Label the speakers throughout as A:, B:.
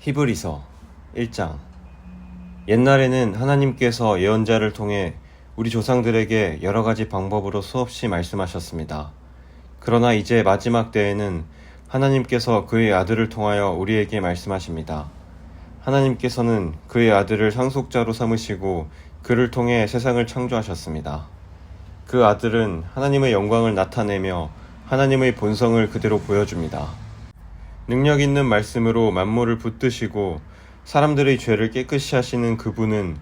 A: 히브리서 1장. 옛날에는 하나님께서 예언자를 통해 우리 조상들에게 여러 가지 방법으로 수없이 말씀하셨습니다. 그러나 이제 마지막 때에는 하나님께서 그의 아들을 통하여 우리에게 말씀하십니다. 하나님께서는 그의 아들을 상속자로 삼으시고 그를 통해 세상을 창조하셨습니다. 그 아들은 하나님의 영광을 나타내며 하나님의 본성을 그대로 보여줍니다. 능력 있는 말씀으로 만물을 붙드시고 사람들의 죄를 깨끗이 하시는 그분은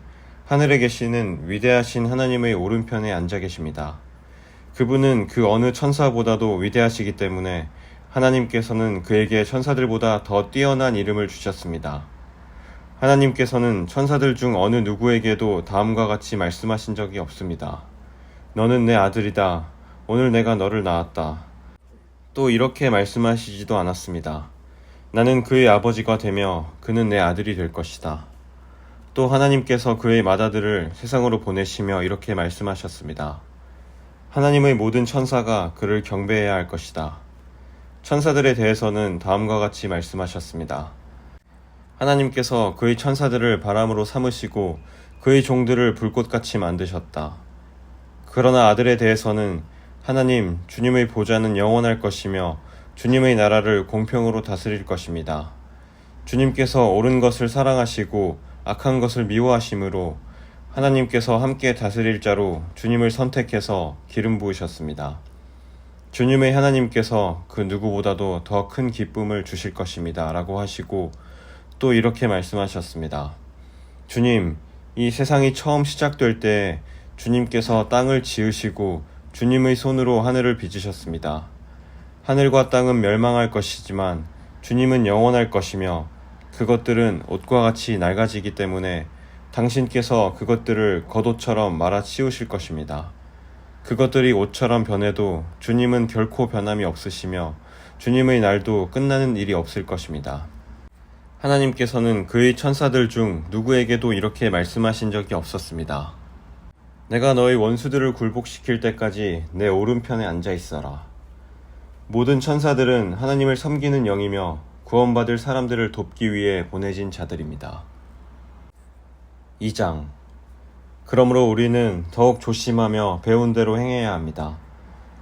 A: 하늘에 계시는 위대하신 하나님의 오른편에 앉아 계십니다. 그분은 그 어느 천사보다도 위대하시기 때문에 하나님께서는 그에게 천사들보다 더 뛰어난 이름을 주셨습니다. 하나님께서는 천사들 중 어느 누구에게도 다음과 같이 말씀하신 적이 없습니다. 너는 내 아들이다. 오늘 내가 너를 낳았다. 또 이렇게 말씀하시지도 않았습니다. 나는 그의 아버지가 되며 그는 내 아들이 될 것이다. 또 하나님께서 그의 맏아들을 세상으로 보내시며 이렇게 말씀하셨습니다. 하나님의 모든 천사가 그를 경배해야 할 것이다. 천사들에 대해서는 다음과 같이 말씀하셨습니다. 하나님께서 그의 천사들을 바람으로 삼으시고 그의 종들을 불꽃같이 만드셨다. 그러나 아들에 대해서는 하나님, 주님의 보좌는 영원할 것이며 주님의 나라를 공평으로 다스릴 것입니다. 주님께서 옳은 것을 사랑하시고 악한 것을 미워하심으로 하나님께서 함께 다스릴 자로 주님을 선택해서 기름 부으셨습니다. 주님의 하나님께서 그 누구보다도 더 큰 기쁨을 주실 것입니다. 라고 하시고 또 이렇게 말씀하셨습니다. 주님, 이 세상이 처음 시작될 때 주님께서 땅을 지으시고 주님의 손으로 하늘을 빚으셨습니다. 하늘과 땅은 멸망할 것이지만 주님은 영원할 것이며 그것들은 옷과 같이 낡아지기 때문에 당신께서 그것들을 겉옷처럼 말아 씌우실 것입니다. 그것들이 옷처럼 변해도 주님은 결코 변함이 없으시며 주님의 날도 끝나는 일이 없을 것입니다. 하나님께서는 그의 천사들 중 누구에게도 이렇게 말씀하신 적이 없었습니다. 내가 너의 원수들을 굴복시킬 때까지 내 오른편에 앉아 있어라. 모든 천사들은 하나님을 섬기는 영이며 구원받을 사람들을 돕기 위해 보내진 자들입니다. 2장. 그러므로 우리는 더욱 조심하며 배운 대로 행해야 합니다.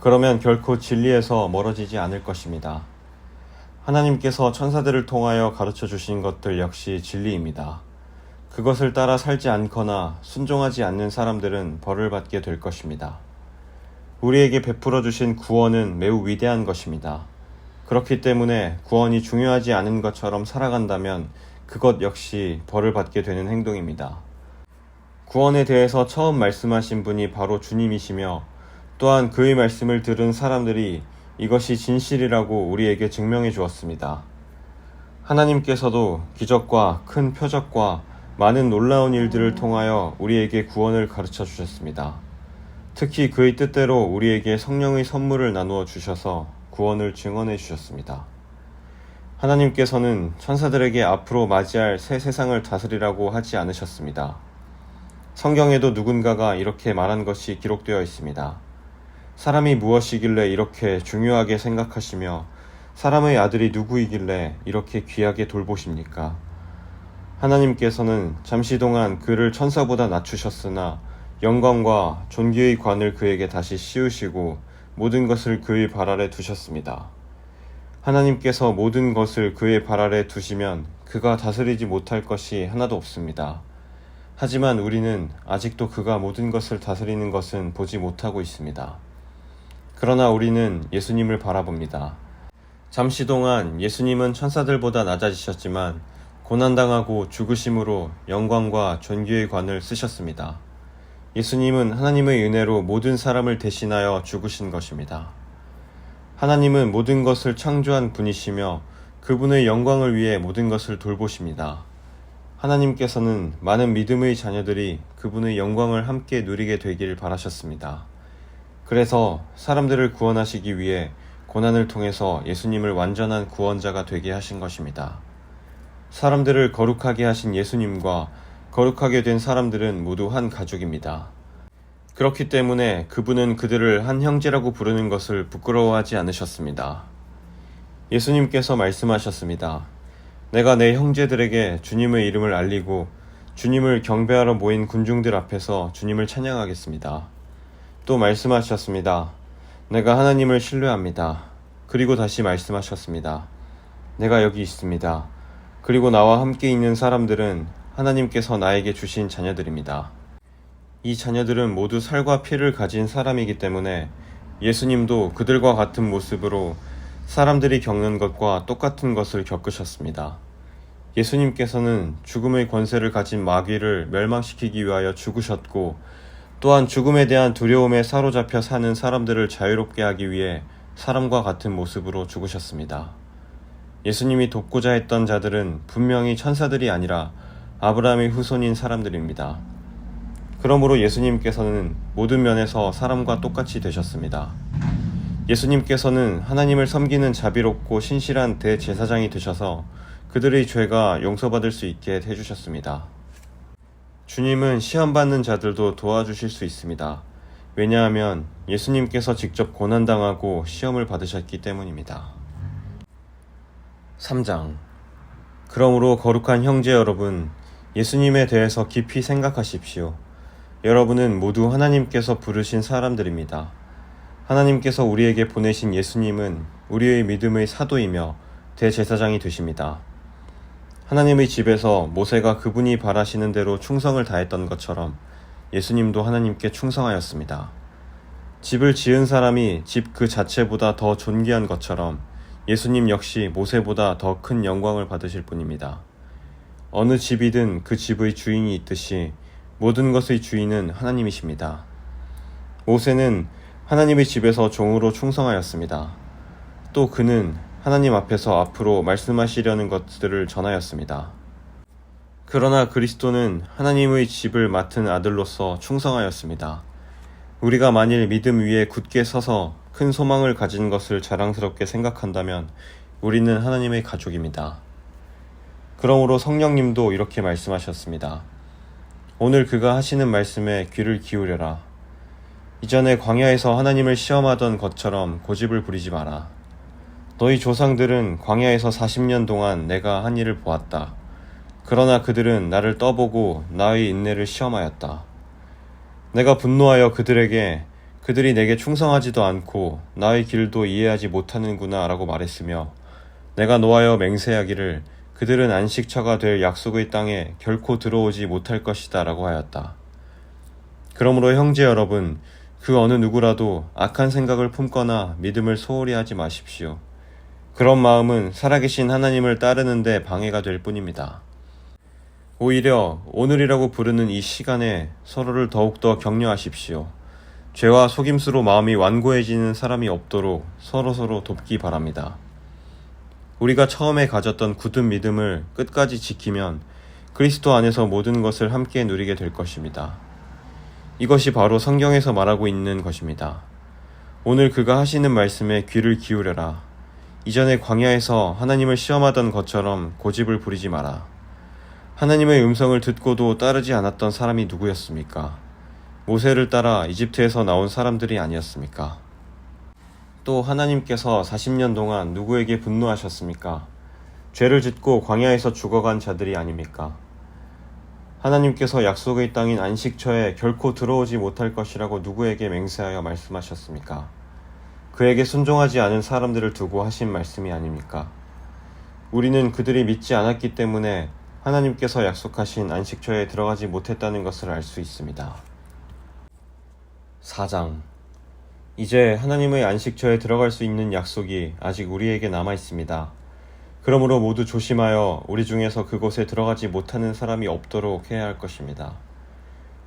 A: 그러면 결코 진리에서 멀어지지 않을 것입니다. 하나님께서 천사들을 통하여 가르쳐 주신 것들 역시 진리입니다. 그것을 따라 살지 않거나 순종하지 않는 사람들은 벌을 받게 될 것입니다. 우리에게 베풀어 주신 구원은 매우 위대한 것입니다. 그렇기 때문에 구원이 중요하지 않은 것처럼 살아간다면 그것 역시 벌을 받게 되는 행동입니다. 구원에 대해서 처음 말씀하신 분이 바로 주님이시며 또한 그의 말씀을 들은 사람들이 이것이 진실이라고 우리에게 증명해 주었습니다. 하나님께서도 기적과 큰 표적과 많은 놀라운 일들을 통하여 우리에게 구원을 가르쳐 주셨습니다. 특히 그의 뜻대로 우리에게 성령의 선물을 나누어 주셔서 구원을 증언해 주셨습니다. 하나님께서는 천사들에게 앞으로 맞이할 새 세상을 다스리라고 하지 않으셨습니다. 성경에도 누군가가 이렇게 말한 것이 기록되어 있습니다. 사람이 무엇이길래 이렇게 중요하게 생각하시며 사람의 아들이 누구이길래 이렇게 귀하게 돌보십니까? 하나님께서는 잠시 동안 그를 천사보다 낮추셨으나 영광과 존귀의 관을 그에게 다시 씌우시고 모든 것을 그의 발 아래 두셨습니다. 하나님께서 모든 것을 그의 발 아래 두시면 그가 다스리지 못할 것이 하나도 없습니다. 하지만 우리는 아직도 그가 모든 것을 다스리는 것은 보지 못하고 있습니다. 그러나 우리는 예수님을 바라봅니다. 잠시 동안 예수님은 천사들보다 낮아지셨지만 고난당하고 죽으심으로 영광과 존귀의 관을 쓰셨습니다. 예수님은 하나님의 은혜로 모든 사람을 대신하여 죽으신 것입니다. 하나님은 모든 것을 창조한 분이시며 그분의 영광을 위해 모든 것을 돌보십니다. 하나님께서는 많은 믿음의 자녀들이 그분의 영광을 함께 누리게 되기를 바라셨습니다. 그래서 사람들을 구원하시기 위해 고난을 통해서 예수님을 완전한 구원자가 되게 하신 것입니다. 사람들을 거룩하게 하신 예수님과 거룩하게 된 사람들은 모두 한 가족입니다. 그렇기 때문에 그분은 그들을 한 형제라고 부르는 것을 부끄러워하지 않으셨습니다. 예수님께서 말씀하셨습니다. 내가 내 형제들에게 주님의 이름을 알리고 주님을 경배하러 모인 군중들 앞에서 주님을 찬양하겠습니다. 또 말씀하셨습니다. 내가 하나님을 신뢰합니다. 그리고 다시 말씀하셨습니다. 내가 여기 있습니다. 그리고 나와 함께 있는 사람들은 하나님께서 나에게 주신 자녀들입니다. 이 자녀들은 모두 살과 피를 가진 사람이기 때문에 예수님도 그들과 같은 모습으로 사람들이 겪는 것과 똑같은 것을 겪으셨습니다. 예수님께서는 죽음의 권세를 가진 마귀를 멸망시키기 위하여 죽으셨고, 또한 죽음에 대한 두려움에 사로잡혀 사는 사람들을 자유롭게 하기 위해 사람과 같은 모습으로 죽으셨습니다. 예수님이 돕고자 했던 자들은 분명히 천사들이 아니라 아브라함의 후손인 사람들입니다. 그러므로 예수님께서는 모든 면에서 사람과 똑같이 되셨습니다. 예수님께서는 하나님을 섬기는 자비롭고 신실한 대제사장이 되셔서 그들의 죄가 용서받을 수 있게 해주셨습니다. 주님은 시험받는 자들도 도와주실 수 있습니다. 왜냐하면 예수님께서 직접 고난당하고 시험을 받으셨기 때문입니다. 3장. 그러므로 거룩한 형제 여러분, 예수님에 대해서 깊이 생각하십시오. 여러분은 모두 하나님께서 부르신 사람들입니다. 하나님께서 우리에게 보내신 예수님은 우리의 믿음의 사도이며 대제사장이 되십니다. 하나님의 집에서 모세가 그분이 바라시는 대로 충성을 다했던 것처럼 예수님도 하나님께 충성하였습니다. 집을 지은 사람이 집 그 자체보다 더 존귀한 것처럼 예수님 역시 모세보다 더 큰 영광을 받으실 분입니다. 어느 집이든 그 집의 주인이 있듯이 모든 것의 주인은 하나님이십니다. 모세는 하나님의 집에서 종으로 충성하였습니다. 또 그는 하나님 앞에서 앞으로 말씀하시려는 것들을 전하였습니다. 그러나 그리스도는 하나님의 집을 맡은 아들로서 충성하였습니다. 우리가 만일 믿음 위에 굳게 서서 큰 소망을 가진 것을 자랑스럽게 생각한다면 우리는 하나님의 가족입니다. 그러므로 성령님도 이렇게 말씀하셨습니다. 오늘 그가 하시는 말씀에 귀를 기울여라. 이전에 광야에서 하나님을 시험하던 것처럼 고집을 부리지 마라. 너희 조상들은 광야에서 40년 동안 내가 한 일을 보았다. 그러나 그들은 나를 떠보고 나의 인내를 시험하였다. 내가 분노하여 그들에게 그들이 내게 충성하지도 않고 나의 길도 이해하지 못하는구나 라고 말했으며, 내가 노하여 맹세하기를 그들은 안식처가 될 약속의 땅에 결코 들어오지 못할 것이다 라고 하였다. 그러므로 형제 여러분, 그 어느 누구라도 악한 생각을 품거나 믿음을 소홀히 하지 마십시오. 그런 마음은 살아계신 하나님을 따르는 데 방해가 될 뿐입니다. 오히려 오늘이라고 부르는 이 시간에 서로를 더욱더 격려하십시오. 죄와 속임수로 마음이 완고해지는 사람이 없도록 서로서로 돕기 바랍니다. 우리가 처음에 가졌던 굳은 믿음을 끝까지 지키면 그리스도 안에서 모든 것을 함께 누리게 될 것입니다. 이것이 바로 성경에서 말하고 있는 것입니다. 오늘 그가 하시는 말씀에 귀를 기울여라. 이전에 광야에서 하나님을 시험하던 것처럼 고집을 부리지 마라. 하나님의 음성을 듣고도 따르지 않았던 사람이 누구였습니까? 모세를 따라 이집트에서 나온 사람들이 아니었습니까? 또 하나님께서 40년 동안 누구에게 분노하셨습니까? 죄를 짓고 광야에서 죽어간 자들이 아닙니까? 하나님께서 약속의 땅인 안식처에 결코 들어오지 못할 것이라고 누구에게 맹세하여 말씀하셨습니까? 그에게 순종하지 않은 사람들을 두고 하신 말씀이 아닙니까? 우리는 그들이 믿지 않았기 때문에 하나님께서 약속하신 안식처에 들어가지 못했다는 것을 알 수 있습니다. 4장. 이제 하나님의 안식처에 들어갈 수 있는 약속이 아직 우리에게 남아 있습니다. 그러므로 모두 조심하여 우리 중에서 그곳에 들어가지 못하는 사람이 없도록 해야 할 것입니다.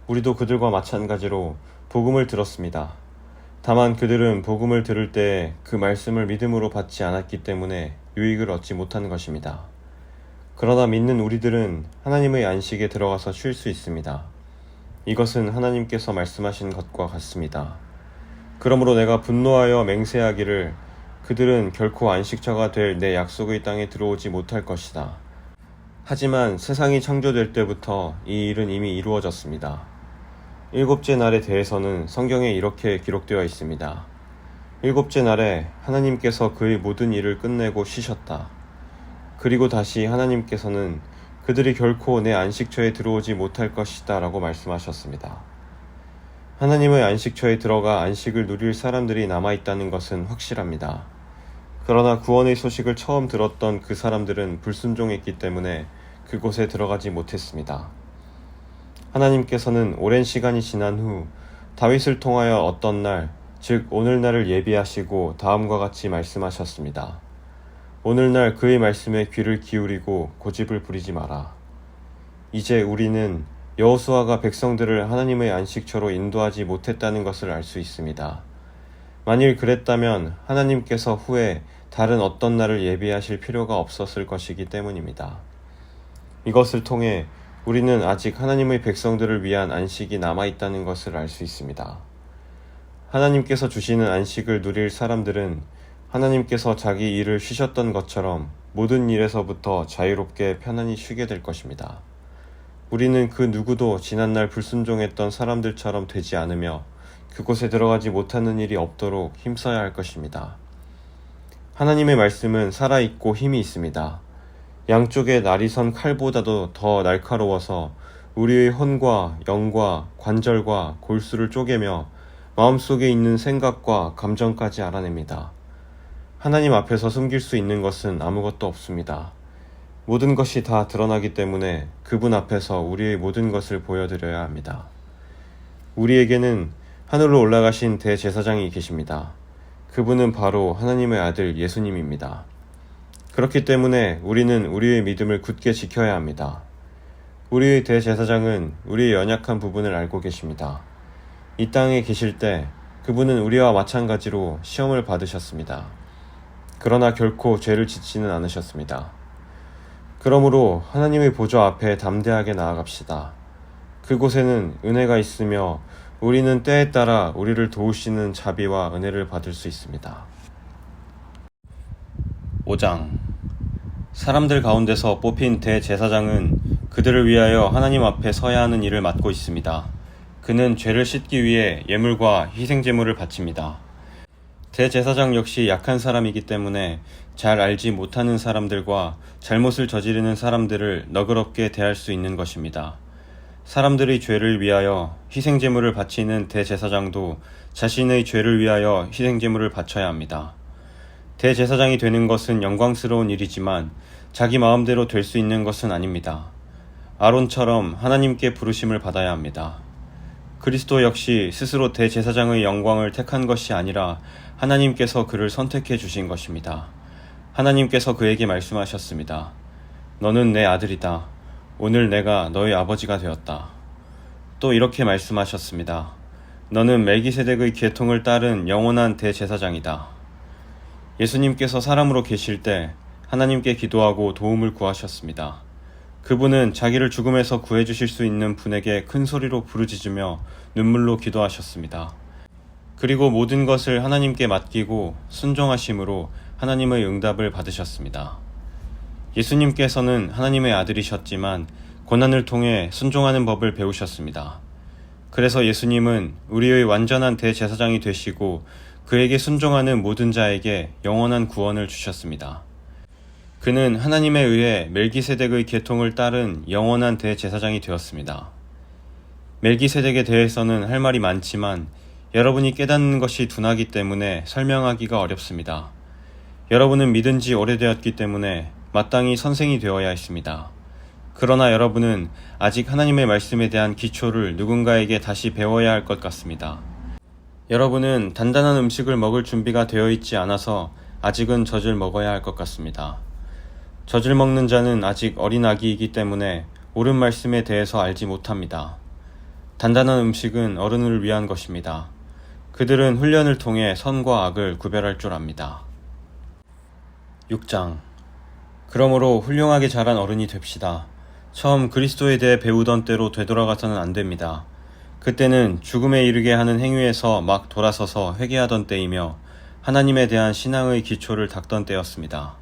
A: 우리도 그들과 마찬가지로 복음을 들었습니다. 다만 그들은 복음을 들을 때 그 말씀을 믿음으로 받지 않았기 때문에 유익을 얻지 못한 것입니다. 그러나 믿는 우리들은 하나님의 안식에 들어가서 쉴 수 있습니다. 이것은 하나님께서 말씀하신 것과 같습니다. 그러므로 내가 분노하여 맹세하기를 그들은 결코 안식처가 될 내 약속의 땅에 들어오지 못할 것이다. 하지만 세상이 창조될 때부터 이 일은 이미 이루어졌습니다. 일곱째 날에 대해서는 성경에 이렇게 기록되어 있습니다. 일곱째 날에 하나님께서 그의 모든 일을 끝내고 쉬셨다. 그리고 다시 하나님께서는 그들이 결코 내 안식처에 들어오지 못할 것이다 라고 말씀하셨습니다. 하나님의 안식처에 들어가 안식을 누릴 사람들이 남아있다는 것은 확실합니다. 그러나 구원의 소식을 처음 들었던 그 사람들은 불순종했기 때문에 그곳에 들어가지 못했습니다. 하나님께서는 오랜 시간이 지난 후 다윗을 통하여 어떤 날, 즉 오늘날을 예비하시고 다음과 같이 말씀하셨습니다. 오늘날 그의 말씀에 귀를 기울이고 고집을 부리지 마라. 이제 우리는 여호수아가 백성들을 하나님의 안식처로 인도하지 못했다는 것을 알 수 있습니다. 만일 그랬다면 하나님께서 후에 다른 어떤 날을 예비하실 필요가 없었을 것이기 때문입니다. 이것을 통해 우리는 아직 하나님의 백성들을 위한 안식이 남아있다는 것을 알 수 있습니다. 하나님께서 주시는 안식을 누릴 사람들은 하나님께서 자기 일을 쉬셨던 것처럼 모든 일에서부터 자유롭게 편안히 쉬게 될 것입니다. 우리는 그 누구도 지난날 불순종했던 사람들처럼 되지 않으며 그곳에 들어가지 못하는 일이 없도록 힘써야 할 것입니다. 하나님의 말씀은 살아있고 힘이 있습니다. 양쪽에 날이 선 칼보다도 더 날카로워서 우리의 혼과 영과 관절과 골수를 쪼개며 마음속에 있는 생각과 감정까지 알아냅니다. 하나님 앞에서 숨길 수 있는 것은 아무것도 없습니다. 모든 것이 다 드러나기 때문에 그분 앞에서 우리의 모든 것을 보여드려야 합니다. 우리에게는 하늘로 올라가신 대제사장이 계십니다. 그분은 바로 하나님의 아들 예수님입니다. 그렇기 때문에 우리는 우리의 믿음을 굳게 지켜야 합니다. 우리의 대제사장은 우리의 연약한 부분을 알고 계십니다. 이 땅에 계실 때 그분은 우리와 마찬가지로 시험을 받으셨습니다. 그러나 결코 죄를 짓지는 않으셨습니다. 그러므로 하나님의 보좌 앞에 담대하게 나아갑시다. 그곳에는 은혜가 있으며 우리는 때에 따라 우리를 도우시는 자비와 은혜를 받을 수 있습니다. 5장. 사람들 가운데서 뽑힌 대제사장은 그들을 위하여 하나님 앞에 서야 하는 일을 맡고 있습니다. 그는 죄를 씻기 위해 예물과 희생제물을 바칩니다. 대제사장 역시 약한 사람이기 때문에 잘 알지 못하는 사람들과 잘못을 저지르는 사람들을 너그럽게 대할 수 있는 것입니다. 사람들의 죄를 위하여 희생제물을 바치는 대제사장도 자신의 죄를 위하여 희생제물을 바쳐야 합니다. 대제사장이 되는 것은 영광스러운 일이지만 자기 마음대로 될 수 있는 것은 아닙니다. 아론처럼 하나님께 부르심을 받아야 합니다. 그리스도 역시 스스로 대제사장의 영광을 택한 것이 아니라 하나님께서 그를 선택해 주신 것입니다. 하나님께서 그에게 말씀하셨습니다. 너는 내 아들이다. 오늘 내가 너의 아버지가 되었다. 또 이렇게 말씀하셨습니다. 너는 멜기세덱의 계통을 따른 영원한 대제사장이다. 예수님께서 사람으로 계실 때 하나님께 기도하고 도움을 구하셨습니다. 그분은 자기를 죽음에서 구해주실 수 있는 분에게 큰 소리로 부르짖으며 눈물로 기도하셨습니다. 그리고 모든 것을 하나님께 맡기고 순종하심으로 하나님의 응답을 받으셨습니다. 예수님께서는 하나님의 아들이셨지만 고난을 통해 순종하는 법을 배우셨습니다. 그래서 예수님은 우리의 완전한 대제사장이 되시고 그에게 순종하는 모든 자에게 영원한 구원을 주셨습니다. 그는 하나님에 의해 멜기세덱의 계통을 따른 영원한 대제사장이 되었습니다. 멜기세덱에 대해서는 할 말이 많지만 여러분이 깨닫는 것이 둔하기 때문에 설명하기가 어렵습니다. 여러분은 믿은 지 오래되었기 때문에 마땅히 선생이 되어야 했습니다. 그러나 여러분은 아직 하나님의 말씀에 대한 기초를 누군가에게 다시 배워야 할 것 같습니다. 여러분은 단단한 음식을 먹을 준비가 되어 있지 않아서 아직은 젖을 먹어야 할 것 같습니다. 젖을 먹는 자는 아직 어린 아기이기 때문에 옳은 말씀에 대해서 알지 못합니다. 단단한 음식은 어른을 위한 것입니다. 그들은 훈련을 통해 선과 악을 구별할 줄 압니다. 6장. 그러므로 훌륭하게 자란 어른이 됩시다. 처음 그리스도에 대해 배우던 때로 되돌아가서는 안 됩니다. 그때는 죽음에 이르게 하는 행위에서 막 돌아서서 회개하던 때이며 하나님에 대한 신앙의 기초를 닦던 때였습니다.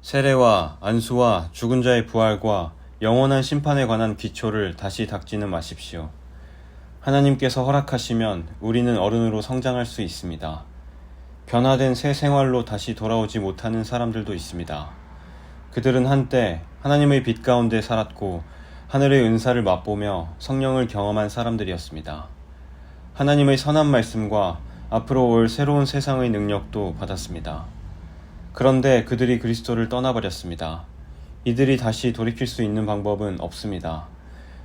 A: 세례와 안수와 죽은 자의 부활과 영원한 심판에 관한 기초를 다시 닦지는 마십시오. 하나님께서 허락하시면 우리는 어른으로 성장할 수 있습니다. 변화된 새 생활로 다시 돌아오지 못하는 사람들도 있습니다. 그들은 한때 하나님의 빛 가운데 살았고 하늘의 은사를 맛보며 성령을 경험한 사람들이었습니다. 하나님의 선한 말씀과 앞으로 올 새로운 세상의 능력도 받았습니다. 그런데 그들이 그리스도를 떠나버렸습니다. 이들이 다시 돌이킬 수 있는 방법은 없습니다.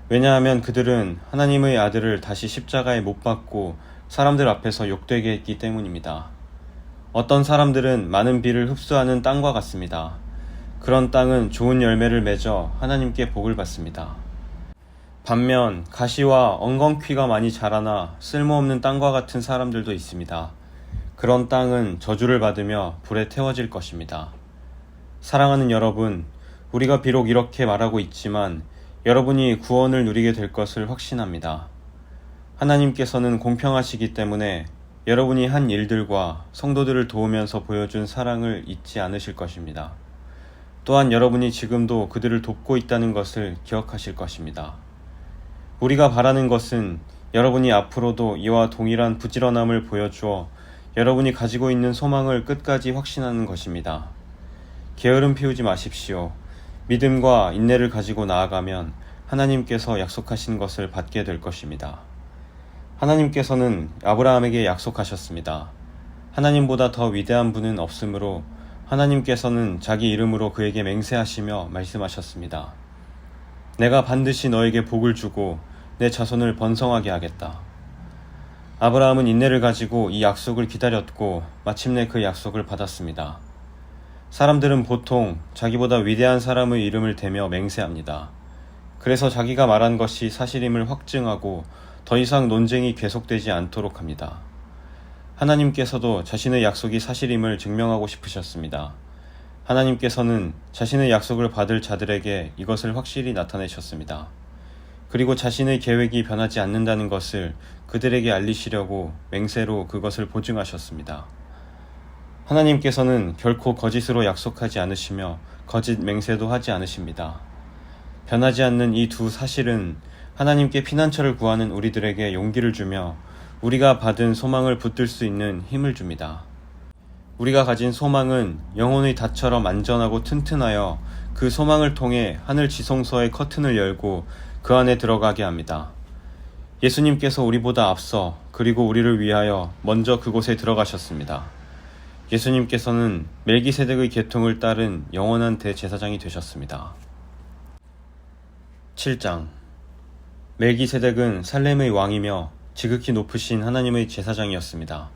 A: 왜냐하면 그들은 하나님의 아들을 다시 십자가에 못 박고 사람들 앞에서 욕되게 했기 때문입니다. 어떤 사람들은 많은 비를 흡수하는 땅과 같습니다. 그런 땅은 좋은 열매를 맺어 하나님께 복을 받습니다. 반면 가시와 엉겅퀴가 많이 자라나 쓸모없는 땅과 같은 사람들도 있습니다. 그런 땅은 저주를 받으며 불에 태워질 것입니다. 사랑하는 여러분, 우리가 비록 이렇게 말하고 있지만 여러분이 구원을 누리게 될 것을 확신합니다. 하나님께서는 공평하시기 때문에 여러분이 한 일들과 성도들을 도우면서 보여준 사랑을 잊지 않으실 것입니다. 또한 여러분이 지금도 그들을 돕고 있다는 것을 기억하실 것입니다. 우리가 바라는 것은 여러분이 앞으로도 이와 동일한 부지런함을 보여주어 여러분이 가지고 있는 소망을 끝까지 확신하는 것입니다. 게으름 피우지 마십시오. 믿음과 인내를 가지고 나아가면 하나님께서 약속하신 것을 받게 될 것입니다. 하나님께서는 아브라함에게 약속하셨습니다. 하나님보다 더 위대한 분은 없으므로 하나님께서는 자기 이름으로 그에게 맹세하시며 말씀하셨습니다. 내가 반드시 너에게 복을 주고 내 자손을 번성하게 하겠다. 아브라함은 인내를 가지고 이 약속을 기다렸고 마침내 그 약속을 받았습니다. 사람들은 보통 자기보다 위대한 사람의 이름을 대며 맹세합니다. 그래서 자기가 말한 것이 사실임을 확증하고 더 이상 논쟁이 계속되지 않도록 합니다. 하나님께서도 자신의 약속이 사실임을 증명하고 싶으셨습니다. 하나님께서는 자신의 약속을 받을 자들에게 이것을 확실히 나타내셨습니다. 그리고 자신의 계획이 변하지 않는다는 것을 그들에게 알리시려고 맹세로 그것을 보증하셨습니다. 하나님께서는 결코 거짓으로 약속하지 않으시며 거짓 맹세도 하지 않으십니다. 변하지 않는 이 두 사실은 하나님께 피난처를 구하는 우리들에게 용기를 주며 우리가 받은 소망을 붙들 수 있는 힘을 줍니다. 우리가 가진 소망은 영혼의 닷처럼 안전하고 튼튼하여 그 소망을 통해 하늘 지성소의 커튼을 열고 그 안에 들어가게 합니다. 예수님께서 우리보다 앞서 그리고 우리를 위하여 먼저 그곳에 들어가셨습니다. 예수님께서는 멜기세덱의 계통을 따른 영원한 대제사장이 되셨습니다. 7장 멜기세덱은 살렘의 왕이며 지극히 높으신 하나님의 제사장이었습니다.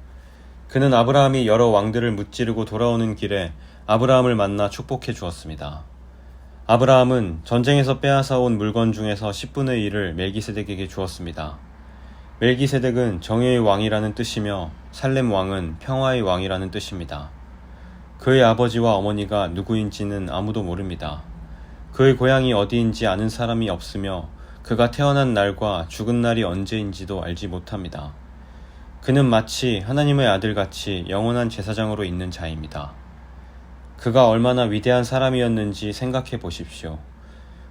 A: 그는 아브라함이 여러 왕들을 무찌르고 돌아오는 길에 아브라함을 만나 축복해 주었습니다. 아브라함은 전쟁에서 빼앗아 온 물건 중에서 10분의 1을 멜기세덱에게 주었습니다. 멜기세덱은 정의의 왕이라는 뜻이며 살렘 왕은 평화의 왕이라는 뜻입니다. 그의 아버지와 어머니가 누구인지는 아무도 모릅니다. 그의 고향이 어디인지 아는 사람이 없으며 그가 태어난 날과 죽은 날이 언제인지도 알지 못합니다. 그는 마치 하나님의 아들같이 영원한 제사장으로 있는 자입니다. 그가 얼마나 위대한 사람이었는지 생각해 보십시오.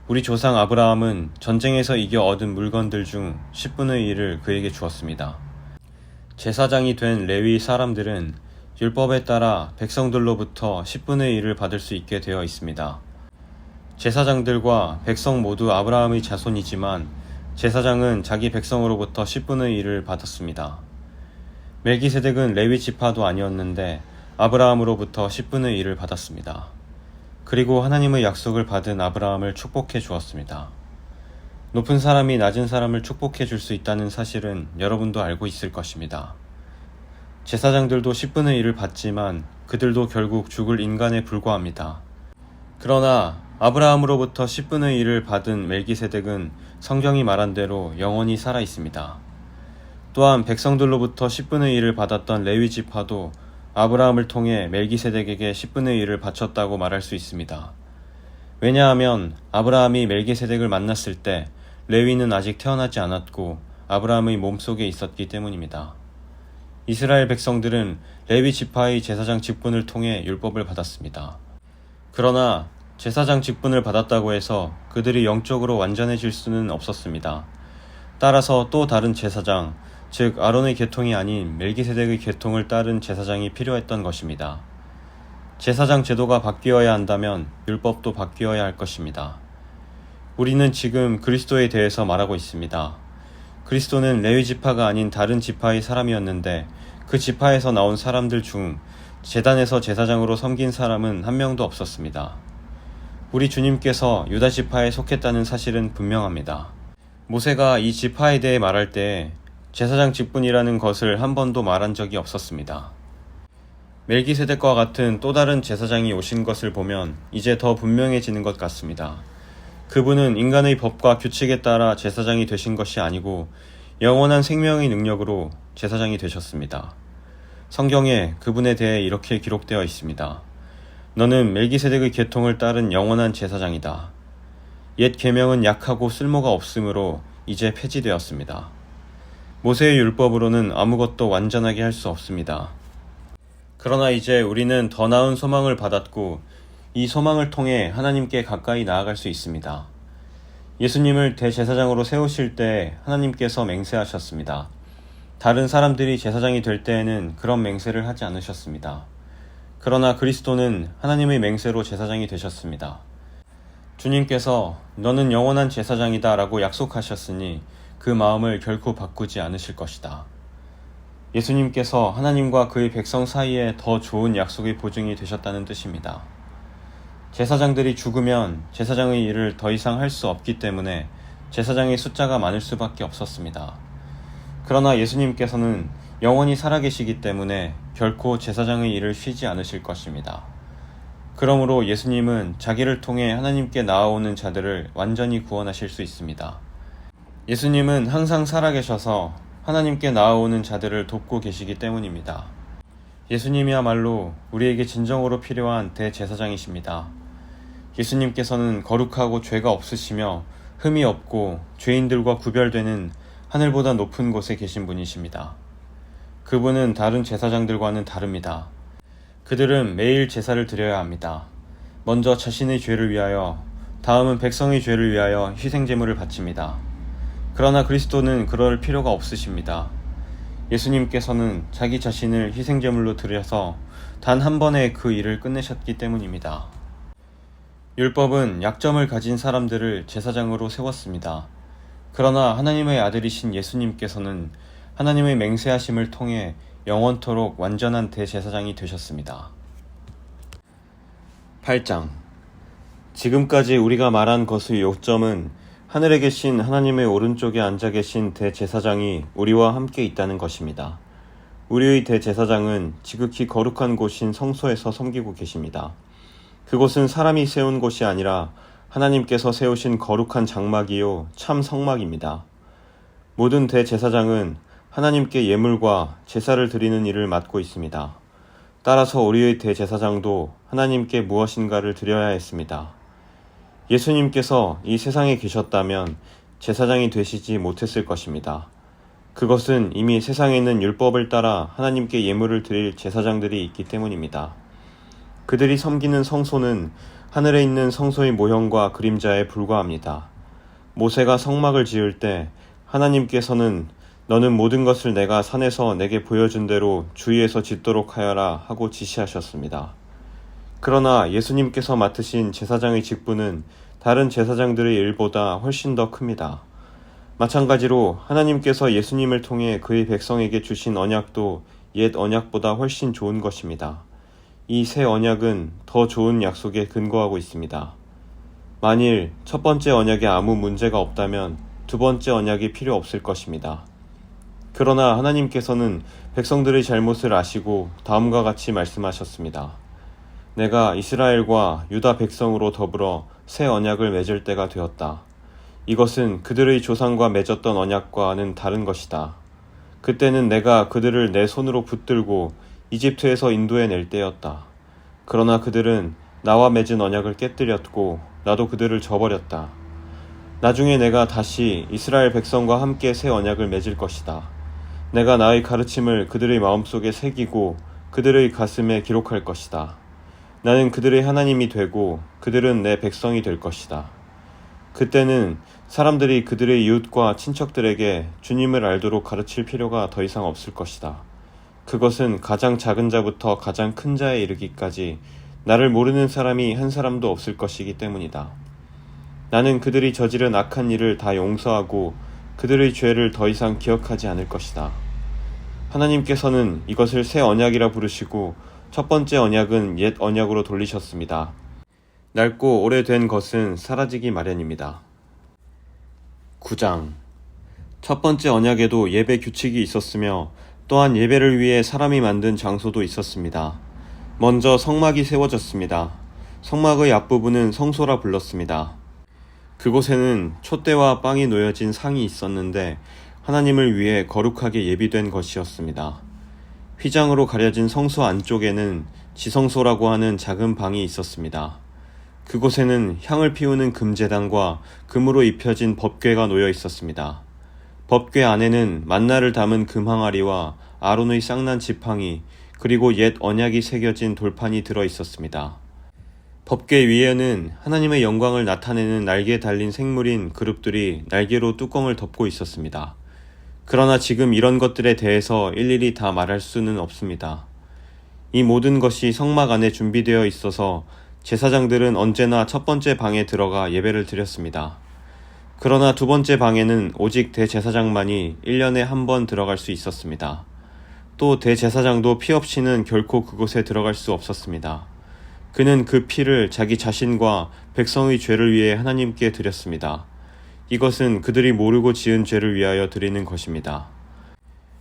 A: 우리 조상 아브라함은 전쟁에서 이겨 얻은 물건들 중 10분의 1을 그에게 주었습니다. 제사장이 된 레위 사람들은 율법에 따라 백성들로부터 10분의 1을 받을 수 있게 되어 있습니다. 제사장들과 백성 모두 아브라함의 자손이지만 제사장은 자기 백성으로부터 10분의 1을 받았습니다. 멜기세덱은 레위 지파도 아니었는데 아브라함으로부터 10분의 1을 받았습니다. 그리고 하나님의 약속을 받은 아브라함을 축복해 주었습니다. 높은 사람이 낮은 사람을 축복해 줄 수 있다는 사실은 여러분도 알고 있을 것입니다. 제사장들도 10분의 1을 받지만 그들도 결국 죽을 인간에 불과합니다. 그러나 아브라함으로부터 10분의 1을 받은 멜기세덱은 성경이 말한 대로 영원히 살아 있습니다. 또한 백성들로부터 10분의 1을 받았던 레위 지파도 아브라함을 통해 멜기세덱에게 10분의 1을 바쳤다고 말할 수 있습니다. 왜냐하면 아브라함이 멜기세덱을 만났을 때 레위는 아직 태어나지 않았고 아브라함의 몸속에 있었기 때문입니다. 이스라엘 백성들은 레위 지파의 제사장 직분을 통해 율법을 받았습니다. 그러나 제사장 직분을 받았다고 해서 그들이 영적으로 완전해질 수는 없었습니다. 따라서 또 다른 제사장, 즉 아론의 계통이 아닌 멜기세덱의 계통을 따른 제사장이 필요했던 것입니다. 제사장 제도가 바뀌어야 한다면 율법도 바뀌어야 할 것입니다. 우리는 지금 그리스도에 대해서 말하고 있습니다. 그리스도는 레위 지파가 아닌 다른 지파의 사람이었는데 그 지파에서 나온 사람들 중 제단에서 제사장으로 섬긴 사람은 한 명도 없었습니다. 우리 주님께서 유다 지파에 속했다는 사실은 분명합니다. 모세가 이 지파에 대해 말할 때 제사장 직분이라는 것을 한 번도 말한 적이 없었습니다. 멜기세덱과 같은 또 다른 제사장이 오신 것을 보면 이제 더 분명해지는 것 같습니다. 그분은 인간의 법과 규칙에 따라 제사장이 되신 것이 아니고 영원한 생명의 능력으로 제사장이 되셨습니다. 성경에 그분에 대해 이렇게 기록되어 있습니다. 너는 멜기세덱의 계통을 따른 영원한 제사장이다. 옛 계명은 약하고 쓸모가 없으므로 이제 폐지되었습니다. 모세의 율법으로는 아무것도 완전하게 할 수 없습니다. 그러나 이제 우리는 더 나은 소망을 받았고 이 소망을 통해 하나님께 가까이 나아갈 수 있습니다. 예수님을 대제사장으로 세우실 때 하나님께서 맹세하셨습니다. 다른 사람들이 제사장이 될 때에는 그런 맹세를 하지 않으셨습니다. 그러나 그리스도는 하나님의 맹세로 제사장이 되셨습니다. 주님께서 너는 영원한 제사장이다 라고 약속하셨으니 그 마음을 결코 바꾸지 않으실 것이다. 예수님께서 하나님과 그의 백성 사이에 더 좋은 약속의 보증이 되셨다는 뜻입니다. 제사장들이 죽으면 제사장의 일을 더 이상 할 수 없기 때문에 제사장의 숫자가 많을 수밖에 없었습니다. 그러나 예수님께서는 영원히 살아계시기 때문에 결코 제사장의 일을 쉬지 않으실 것입니다. 그러므로 예수님은 자기를 통해 하나님께 나아오는 자들을 완전히 구원하실 수 있습니다. 예수님은 항상 살아계셔서 하나님께 나아오는 자들을 돕고 계시기 때문입니다. 예수님이야말로 우리에게 진정으로 필요한 대제사장이십니다. 예수님께서는 거룩하고 죄가 없으시며 흠이 없고 죄인들과 구별되는 하늘보다 높은 곳에 계신 분이십니다. 그분은 다른 제사장들과는 다릅니다. 그들은 매일 제사를 드려야 합니다. 먼저 자신의 죄를 위하여, 다음은 백성의 죄를 위하여 희생제물을 바칩니다. 그러나 그리스도는 그럴 필요가 없으십니다. 예수님께서는 자기 자신을 희생제물로 드려서 단 한 번에 그 일을 끝내셨기 때문입니다. 율법은 약점을 가진 사람들을 제사장으로 세웠습니다. 그러나 하나님의 아들이신 예수님께서는 하나님의 맹세하심을 통해 영원토록 완전한 대제사장이 되셨습니다. 8장. 지금까지 우리가 말한 것의 요점은 하늘에 계신 하나님의 오른쪽에 앉아 계신 대제사장이 우리와 함께 있다는 것입니다. 우리의 대제사장은 지극히 거룩한 곳인 성소에서 섬기고 계십니다. 그곳은 사람이 세운 곳이 아니라 하나님께서 세우신 거룩한 장막이요 참 성막입니다. 모든 대제사장은 하나님께 예물과 제사를 드리는 일을 맡고 있습니다. 따라서 우리의 대제사장도 하나님께 무엇인가를 드려야 했습니다. 예수님께서 이 세상에 계셨다면 제사장이 되시지 못했을 것입니다. 그것은 이미 세상에 있는 율법을 따라 하나님께 예물을 드릴 제사장들이 있기 때문입니다. 그들이 섬기는 성소는 하늘에 있는 성소의 모형과 그림자에 불과합니다. 모세가 성막을 지을 때 하나님께서는 너는 모든 것을 내가 산에서 내게 보여준 대로 주위에서 짓도록 하여라 하고 지시하셨습니다. 그러나 예수님께서 맡으신 제사장의 직분은 다른 제사장들의 일보다 훨씬 더 큽니다. 마찬가지로 하나님께서 예수님을 통해 그의 백성에게 주신 언약도 옛 언약보다 훨씬 좋은 것입니다. 이 새 언약은 더 좋은 약속에 근거하고 있습니다. 만일 첫 번째 언약에 아무 문제가 없다면 두 번째 언약이 필요 없을 것입니다. 그러나 하나님께서는 백성들의 잘못을 아시고 다음과 같이 말씀하셨습니다. 내가 이스라엘과 유다 백성으로 더불어 새 언약을 맺을 때가 되었다. 이것은 그들의 조상과 맺었던 언약과는 다른 것이다. 그때는 내가 그들을 내 손으로 붙들고 이집트에서 인도해낼 때였다. 그러나 그들은 나와 맺은 언약을 깨뜨렸고 나도 그들을 저버렸다. 나중에 내가 다시 이스라엘 백성과 함께 새 언약을 맺을 것이다. 내가 나의 가르침을 그들의 마음속에 새기고 그들의 가슴에 기록할 것이다. 나는 그들의 하나님이 되고 그들은 내 백성이 될 것이다. 그때는 사람들이 그들의 이웃과 친척들에게 주님을 알도록 가르칠 필요가 더 이상 없을 것이다. 그것은 가장 작은 자부터 가장 큰 자에 이르기까지 나를 모르는 사람이 한 사람도 없을 것이기 때문이다. 나는 그들이 저지른 악한 일을 다 용서하고 그들의 죄를 더 이상 기억하지 않을 것이다. 하나님께서는 이것을 새 언약이라 부르시고 첫 번째 언약은 옛 언약으로 돌리셨습니다. 낡고 오래된 것은 사라지기 마련입니다. 9장. 첫 번째 언약에도 예배 규칙이 있었으며 또한 예배를 위해 사람이 만든 장소도 있었습니다. 먼저 성막이 세워졌습니다. 성막의 앞부분은 성소라 불렀습니다. 그곳에는 촛대와 빵이 놓여진 상이 있었는데 하나님을 위해 거룩하게 예비된 것이었습니다. 휘장으로 가려진 성소 안쪽에는 지성소라고 하는 작은 방이 있었습니다. 그곳에는 향을 피우는 금제단과 금으로 입혀진 법궤가 놓여 있었습니다. 법궤 안에는 만나를 담은 금항아리와 아론의 쌍난 지팡이 그리고 옛 언약이 새겨진 돌판이 들어 있었습니다. 법궤 위에는 하나님의 영광을 나타내는 날개에 달린 생물인 그룹들이 날개로 뚜껑을 덮고 있었습니다. 그러나 지금 이런 것들에 대해서 일일이 다 말할 수는 없습니다. 이 모든 것이 성막 안에 준비되어 있어서 제사장들은 언제나 첫 번째 방에 들어가 예배를 드렸습니다. 그러나 두 번째 방에는 오직 대제사장만이 1년에 한 번 들어갈 수 있었습니다. 또 대제사장도 피 없이는 결코 그곳에 들어갈 수 없었습니다. 그는 그 피를 자기 자신과 백성의 죄를 위해 하나님께 드렸습니다. 이것은 그들이 모르고 지은 죄를 위하여 드리는 것입니다.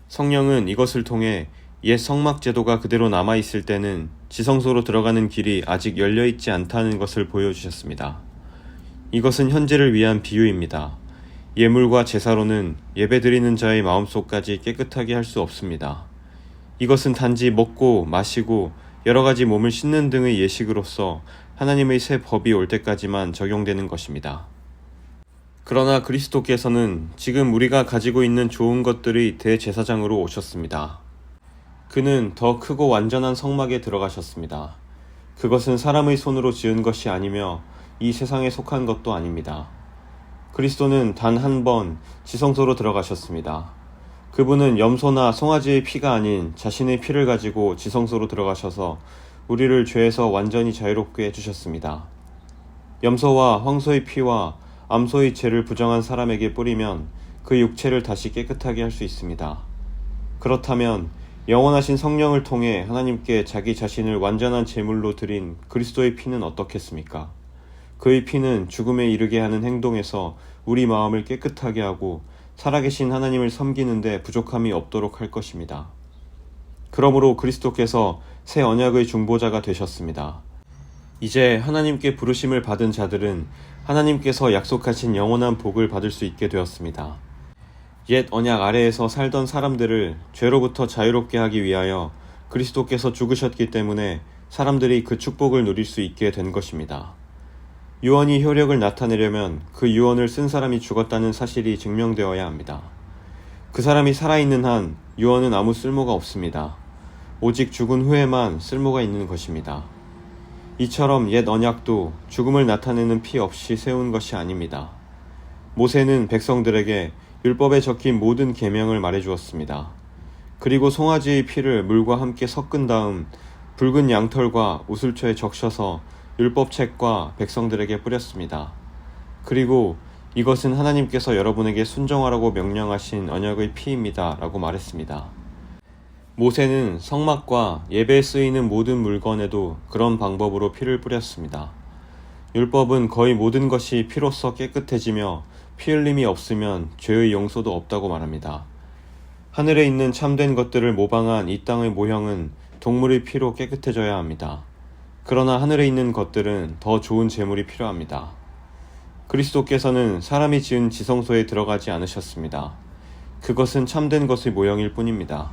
A: 성령은 이것을 통해 옛 성막 제도가 그대로 남아있을 때는 지성소로 들어가는 길이 아직 열려있지 않다는 것을 보여주셨습니다. 이것은 현재를 위한 비유입니다. 예물과 제사로는 예배드리는 자의 마음속까지 깨끗하게 할 수 없습니다. 이것은 단지 먹고 마시고 여러가지 몸을 씻는 등의 예식으로서 하나님의 새 법이 올 때까지만 적용되는 것입니다. 그러나 그리스도께서는 지금 우리가 가지고 있는 좋은 것들의 대제사장으로 오셨습니다. 그는 더 크고 완전한 성막에 들어가셨습니다. 그것은 사람의 손으로 지은 것이 아니며 이 세상에 속한 것도 아닙니다. 그리스도는 단 한 번 지성소로 들어가셨습니다. 그분은 염소나 송아지의 피가 아닌 자신의 피를 가지고 지성소로 들어가셔서 우리를 죄에서 완전히 자유롭게 해주셨습니다. 염소와 황소의 피와 암소의 죄를 부정한 사람에게 뿌리면 그 육체를 다시 깨끗하게 할 수 있습니다. 그렇다면 영원하신 성령을 통해 하나님께 자기 자신을 완전한 제물로 드린 그리스도의 피는 어떻겠습니까? 그의 피는 죽음에 이르게 하는 행동에서 우리 마음을 깨끗하게 하고 살아계신 하나님을 섬기는 데 부족함이 없도록 할 것입니다. 그러므로 그리스도께서 새 언약의 중보자가 되셨습니다. 이제 하나님께 부르심을 받은 자들은 하나님께서 약속하신 영원한 복을 받을 수 있게 되었습니다. 옛 언약 아래에서 살던 사람들을 죄로부터 자유롭게 하기 위하여 그리스도께서 죽으셨기 때문에 사람들이 그 축복을 누릴 수 있게 된 것입니다. 유언이 효력을 나타내려면 그 유언을 쓴 사람이 죽었다는 사실이 증명되어야 합니다. 그 사람이 살아있는 한 유언은 아무 쓸모가 없습니다. 오직 죽은 후에만 쓸모가 있는 것입니다. 이처럼 옛 언약도 죽음을 나타내는 피 없이 세운 것이 아닙니다. 모세는 백성들에게 율법에 적힌 모든 계명을 말해주었습니다. 그리고 송아지의 피를 물과 함께 섞은 다음 붉은 양털과 우슬초에 적셔서 율법책과 백성들에게 뿌렸습니다. 그리고 이것은 하나님께서 여러분에게 순종하라고 명령하신 언약의 피입니다 라고 말했습니다. 모세는 성막과 예배에 쓰이는 모든 물건에도 그런 방법으로 피를 뿌렸습니다. 율법은 거의 모든 것이 피로써 깨끗해지며 피 흘림이 없으면 죄의 용서도 없다고 말합니다. 하늘에 있는 참된 것들을 모방한 이 땅의 모형은 동물의 피로 깨끗해져야 합니다. 그러나 하늘에 있는 것들은 더 좋은 제물이 필요합니다. 그리스도께서는 사람이 지은 지성소에 들어가지 않으셨습니다. 그것은 참된 것의 모형일 뿐입니다.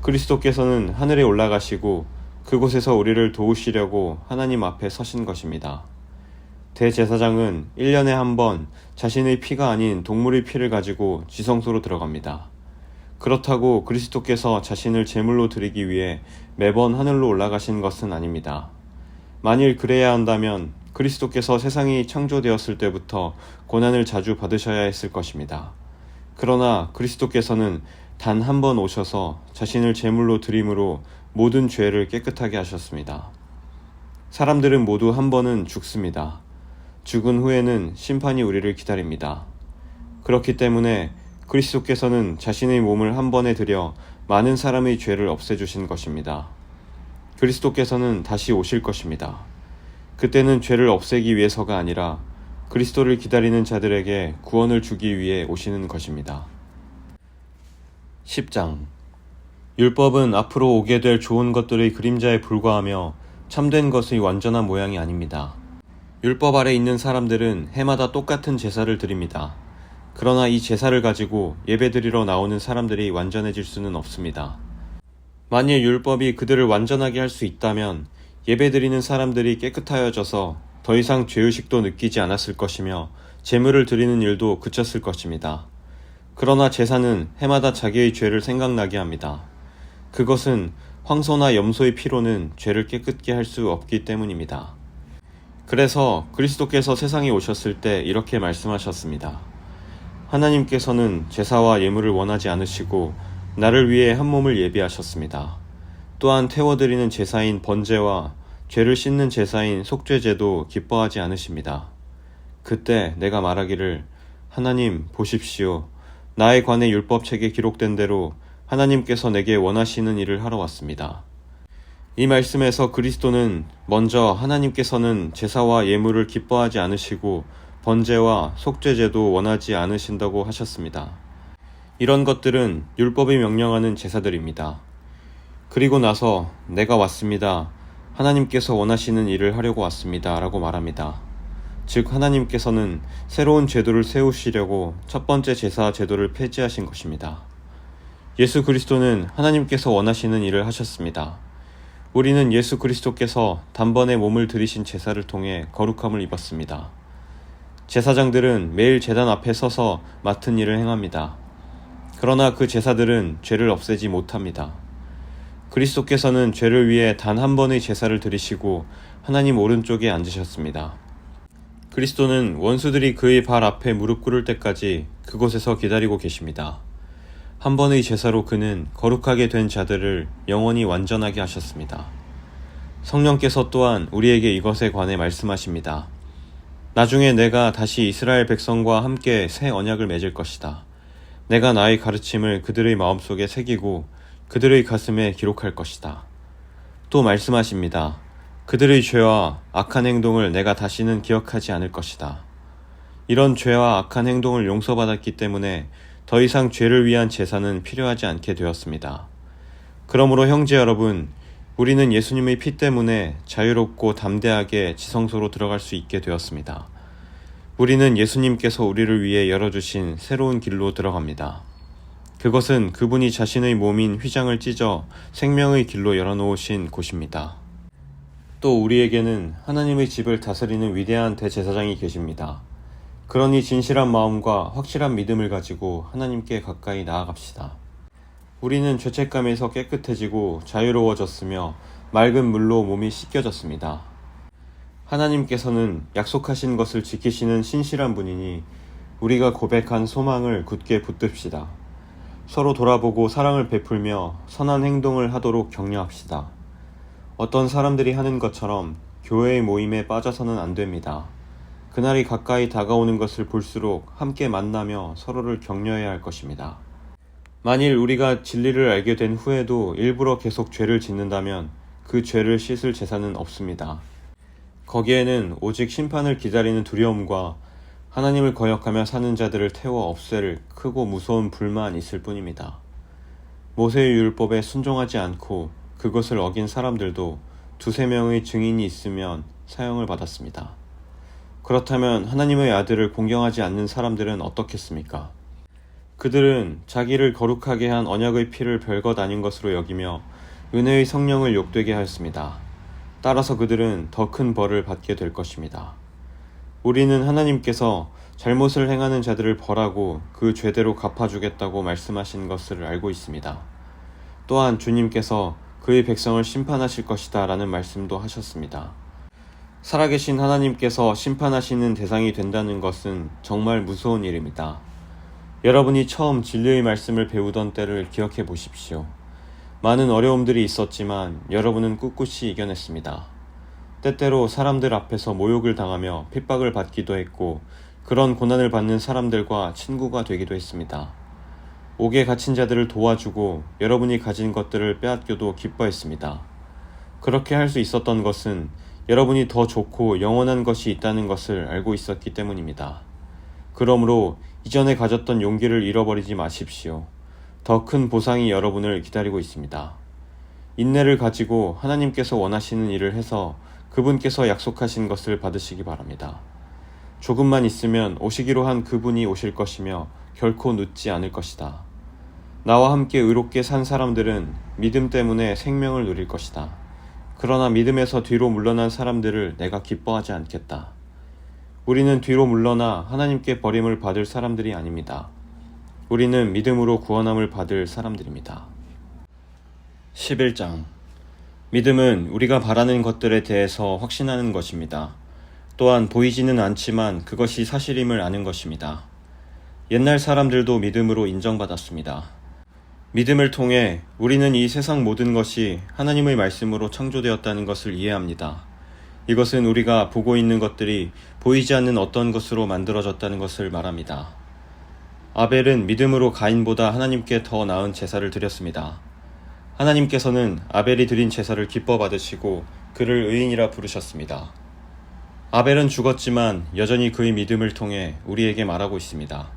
A: 그리스도께서는 하늘에 올라가시고 그곳에서 우리를 도우시려고 하나님 앞에 서신 것입니다. 대제사장은 1년에 한 번 자신의 피가 아닌 동물의 피를 가지고 지성소로 들어갑니다. 그렇다고 그리스도께서 자신을 제물로 드리기 위해 매번 하늘로 올라가신 것은 아닙니다. 만일 그래야 한다면 그리스도께서 세상이 창조되었을 때부터 고난을 자주 받으셔야 했을 것입니다. 그러나 그리스도께서는 단 한 번 오셔서 자신을 제물로 드림으로 모든 죄를 깨끗하게 하셨습니다. 사람들은 모두 한 번은 죽습니다. 죽은 후에는 심판이 우리를 기다립니다. 그렇기 때문에 그리스도께서는 자신의 몸을 한 번에 들여 많은 사람의 죄를 없애주신 것입니다. 그리스도께서는 다시 오실 것입니다. 그때는 죄를 없애기 위해서가 아니라 그리스도를 기다리는 자들에게 구원을 주기 위해 오시는 것입니다. 10장 율법은 앞으로 오게 될 좋은 것들의 그림자에 불과하며 참된 것의 완전한 모양이 아닙니다. 율법 아래 있는 사람들은 해마다 똑같은 제사를 드립니다. 그러나 이 제사를 가지고 예배드리러 나오는 사람들이 완전해질 수는 없습니다. 만일 율법이 그들을 완전하게 할 수 있다면 예배드리는 사람들이 깨끗하여져서 더 이상 죄의식도 느끼지 않았을 것이며 제물을 드리는 일도 그쳤을 것입니다. 그러나 제사는 해마다 자기의 죄를 생각나게 합니다. 그것은 황소나 염소의 피로는 죄를 깨끗게 할 수 없기 때문입니다. 그래서 그리스도께서 세상에 오셨을 때 이렇게 말씀하셨습니다. 하나님께서는 제사와 예물을 원하지 않으시고 나를 위해 한 몸을 예비하셨습니다. 또한 태워드리는 제사인 번제와 죄를 씻는 제사인 속죄제도 기뻐하지 않으십니다. 그때 내가 말하기를 하나님 보십시오. 나에 관해 율법책에 기록된 대로 하나님께서 내게 원하시는 일을 하러 왔습니다. 이 말씀에서 그리스도는 먼저 하나님께서는 제사와 예물을 기뻐하지 않으시고 번제와 속죄제도 원하지 않으신다고 하셨습니다. 이런 것들은 율법이 명령하는 제사들입니다. 그리고 나서 내가 왔습니다. 하나님께서 원하시는 일을 하려고 왔습니다. 라고 말합니다. 즉 하나님께서는 새로운 제도를 세우시려고 첫 번째 제사 제도를 폐지하신 것입니다. 예수 그리스도는 하나님께서 원하시는 일을 하셨습니다. 우리는 예수 그리스도께서 단번에 몸을 들이신 제사를 통해 거룩함을 입었습니다. 제사장들은 매일 제단 앞에 서서 맡은 일을 행합니다. 그러나 그 제사들은 죄를 없애지 못합니다. 그리스도께서는 죄를 위해 단 한 번의 제사를 드리시고 하나님 오른쪽에 앉으셨습니다. 그리스도는 원수들이 그의 발 앞에 무릎 꿇을 때까지 그곳에서 기다리고 계십니다. 한 번의 제사로 그는 거룩하게 된 자들을 영원히 완전하게 하셨습니다. 성령께서 또한 우리에게 이것에 관해 말씀하십니다. 나중에 내가 다시 이스라엘 백성과 함께 새 언약을 맺을 것이다. 내가 나의 가르침을 그들의 마음속에 새기고 그들의 가슴에 기록할 것이다. 또 말씀하십니다. 그들의 죄와 악한 행동을 내가 다시는 기억하지 않을 것이다. 이런 죄와 악한 행동을 용서받았기 때문에 더 이상 죄를 위한 제사는 필요하지 않게 되었습니다. 그러므로 형제 여러분, 우리는 예수님의 피 때문에 자유롭고 담대하게 지성소로 들어갈 수 있게 되었습니다. 우리는 예수님께서 우리를 위해 열어주신 새로운 길로 들어갑니다. 그것은 그분이 자신의 몸인 휘장을 찢어 생명의 길로 열어놓으신 곳입니다. 또 우리에게는 하나님의 집을 다스리는 위대한 대제사장이 계십니다. 그러니 진실한 마음과 확실한 믿음을 가지고 하나님께 가까이 나아갑시다. 우리는 죄책감에서 깨끗해지고 자유로워졌으며 맑은 물로 몸이 씻겨졌습니다. 하나님께서는 약속하신 것을 지키시는 신실한 분이니 우리가 고백한 소망을 굳게 붙듭시다. 서로 돌아보고 사랑을 베풀며 선한 행동을 하도록 격려합시다. 어떤 사람들이 하는 것처럼 교회의 모임에 빠져서는 안 됩니다. 그날이 가까이 다가오는 것을 볼수록 함께 만나며 서로를 격려해야 할 것입니다. 만일 우리가 진리를 알게 된 후에도 일부러 계속 죄를 짓는다면 그 죄를 씻을 제사는 없습니다. 거기에는 오직 심판을 기다리는 두려움과 하나님을 거역하며 사는 자들을 태워 없앨 크고 무서운 불만 있을 뿐입니다. 모세의 율법에 순종하지 않고 그것을 어긴 사람들도 두세 명의 증인이 있으면 사형을 받았습니다. 그렇다면 하나님의 아들을 공경하지 않는 사람들은 어떻겠습니까? 그들은 자기를 거룩하게 한 언약의 피를 별것 아닌 것으로 여기며 은혜의 성령을 욕되게 하였습니다. 따라서 그들은 더 큰 벌을 받게 될 것입니다. 우리는 하나님께서 잘못을 행하는 자들을 벌하고 그 죄대로 갚아주겠다고 말씀하신 것을 알고 있습니다. 또한 주님께서 그의 백성을 심판하실 것이다 라는 말씀도 하셨습니다. 살아계신 하나님께서 심판하시는 대상이 된다는 것은 정말 무서운 일입니다. 여러분이 처음 진리의 말씀을 배우던 때를 기억해 보십시오. 많은 어려움들이 있었지만 여러분은 꿋꿋이 이겨냈습니다. 때때로 사람들 앞에서 모욕을 당하며 핍박을 받기도 했고 그런 고난을 받는 사람들과 친구가 되기도 했습니다. 옥에 갇힌 자들을 도와주고 여러분이 가진 것들을 빼앗겨도 기뻐했습니다. 그렇게 할 수 있었던 것은 여러분이 더 좋고 영원한 것이 있다는 것을 알고 있었기 때문입니다. 그러므로 이전에 가졌던 용기를 잃어버리지 마십시오. 더 큰 보상이 여러분을 기다리고 있습니다. 인내를 가지고 하나님께서 원하시는 일을 해서 그분께서 약속하신 것을 받으시기 바랍니다. 조금만 있으면 오시기로 한 그분이 오실 것이며 결코 늦지 않을 것이다. 나와 함께 의롭게 산 사람들은 믿음 때문에 생명을 누릴 것이다. 그러나 믿음에서 뒤로 물러난 사람들을 내가 기뻐하지 않겠다. 우리는 뒤로 물러나 하나님께 버림을 받을 사람들이 아닙니다. 우리는 믿음으로 구원함을 받을 사람들입니다. 11장. 믿음은 우리가 바라는 것들에 대해서 확신하는 것입니다. 또한 보이지는 않지만 그것이 사실임을 아는 것입니다. 옛날 사람들도 믿음으로 인정받았습니다. 믿음을 통해 우리는 이 세상 모든 것이 하나님의 말씀으로 창조되었다는 것을 이해합니다. 이것은 우리가 보고 있는 것들이 보이지 않는 어떤 것으로 만들어졌다는 것을 말합니다. 아벨은 믿음으로 가인보다 하나님께 더 나은 제사를 드렸습니다. 하나님께서는 아벨이 드린 제사를 기뻐 받으시고 그를 의인이라 부르셨습니다. 아벨은 죽었지만 여전히 그의 믿음을 통해 우리에게 말하고 있습니다.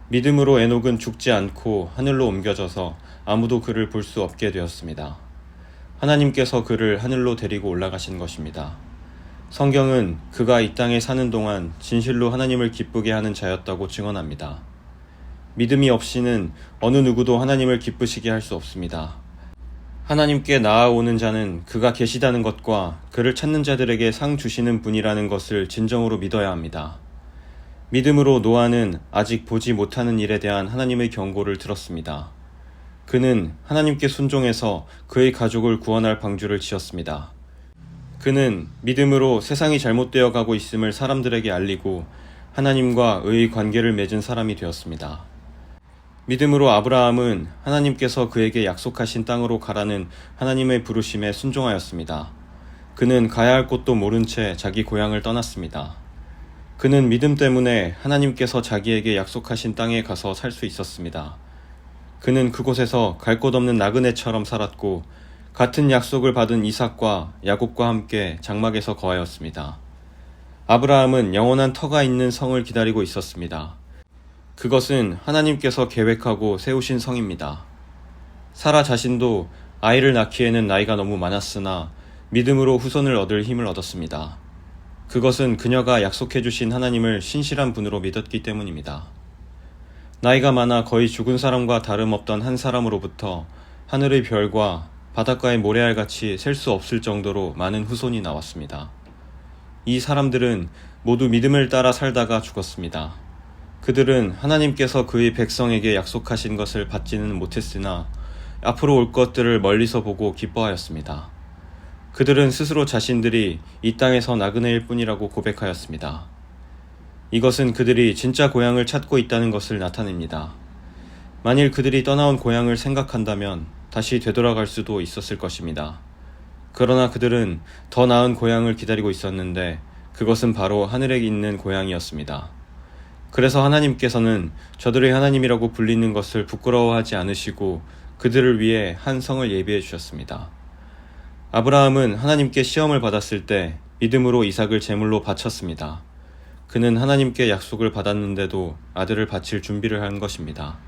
A: 믿음으로 에녹은 죽지 않고 하늘로 옮겨져서 아무도 그를 볼 수 없게 되었습니다. 하나님께서 그를 하늘로 데리고 올라가신 것입니다. 성경은 그가 이 땅에 사는 동안 진실로 하나님을 기쁘게 하는 자였다고 증언합니다. 믿음이 없이는 어느 누구도 하나님을 기쁘시게 할 수 없습니다. 하나님께 나아오는 자는 그가 계시다는 것과 그를 찾는 자들에게 상 주시는 분이라는 것을 진정으로 믿어야 합니다. 믿음으로 노아는 아직 보지 못하는 일에 대한 하나님의 경고를 들었습니다. 그는 하나님께 순종해서 그의 가족을 구원할 방주를 지었습니다. 그는 믿음으로 세상이 잘못되어 가고 있음을 사람들에게 알리고 하나님과 의의 관계를 맺은 사람이 되었습니다. 믿음으로 아브라함은 하나님께서 그에게 약속하신 땅으로 가라는 하나님의 부르심에 순종하였습니다. 그는 가야 할 곳도 모른 채 자기 고향을 떠났습니다. 그는 믿음 때문에 하나님께서 자기에게 약속하신 땅에 가서 살 수 있었습니다. 그는 그곳에서 갈 곳 없는 나그네처럼 살았고 같은 약속을 받은 이삭과 야곱과 함께 장막에서 거하였습니다. 아브라함은 영원한 터가 있는 성을 기다리고 있었습니다. 그것은 하나님께서 계획하고 세우신 성입니다. 사라 자신도 아이를 낳기에는 나이가 너무 많았으나 믿음으로 후손을 얻을 힘을 얻었습니다. 그것은 그녀가 약속해 주신 하나님을 신실한 분으로 믿었기 때문입니다. 나이가 많아 거의 죽은 사람과 다름없던 한 사람으로부터 하늘의 별과 바닷가의 모래알같이 셀 수 없을 정도로 많은 후손이 나왔습니다. 이 사람들은 모두 믿음을 따라 살다가 죽었습니다. 그들은 하나님께서 그의 백성에게 약속하신 것을 받지는 못했으나 앞으로 올 것들을 멀리서 보고 기뻐하였습니다. 그들은 스스로 자신들이 이 땅에서 나그네일 뿐이라고 고백하였습니다. 이것은 그들이 진짜 고향을 찾고 있다는 것을 나타냅니다. 만일 그들이 떠나온 고향을 생각한다면 다시 되돌아갈 수도 있었을 것입니다. 그러나 그들은 더 나은 고향을 기다리고 있었는데 그것은 바로 하늘에 있는 고향이었습니다. 그래서 하나님께서는 저들의 하나님이라고 불리는 것을 부끄러워하지 않으시고 그들을 위해 한 성을 예비해 주셨습니다. 아브라함은 하나님께 시험을 받았을 때 믿음으로 이삭을 제물로 바쳤습니다. 그는 하나님께 약속을 받았는데도 아들을 바칠 준비를 한 것입니다.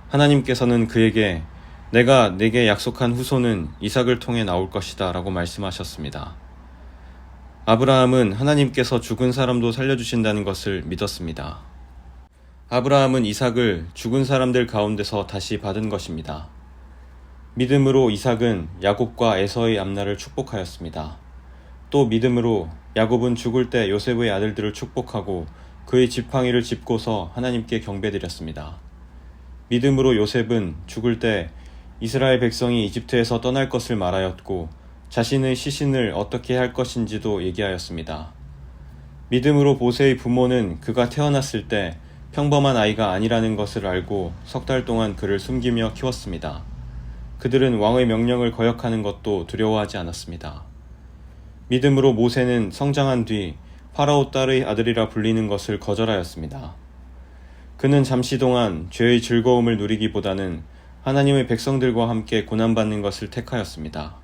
A: 하나님께서는 그에게 내가 네게 약속한 후손은 이삭을 통해 나올 것이다 라고 말씀하셨습니다. 아브라함은 하나님께서 죽은 사람도 살려주신다는 것을 믿었습니다. 아브라함은 이삭을 죽은 사람들 가운데서 다시 받은 것입니다. 믿음으로 이삭은 야곱과 에서의 앞날을 축복하였습니다. 또 믿음으로 야곱은 죽을 때 요셉의 아들들을 축복하고 그의 지팡이를 짚고서 하나님께 경배드렸습니다. 믿음으로 요셉은 죽을 때 이스라엘 백성이 이집트에서 떠날 것을 말하였고 자신의 시신을 어떻게 할 것인지도 얘기하였습니다. 믿음으로 모세의 부모는 그가 태어났을 때 평범한 아이가 아니라는 것을 알고 석 달 동안 그를 숨기며 키웠습니다. 그들은 왕의 명령을 거역하는 것도 두려워하지 않았습니다. 믿음으로 모세는 성장한 뒤 파라오 딸의 아들이라 불리는 것을 거절하였습니다. 그는 잠시 동안 죄의 즐거움을 누리기보다는 하나님의 백성들과 함께 고난받는 것을 택하였습니다.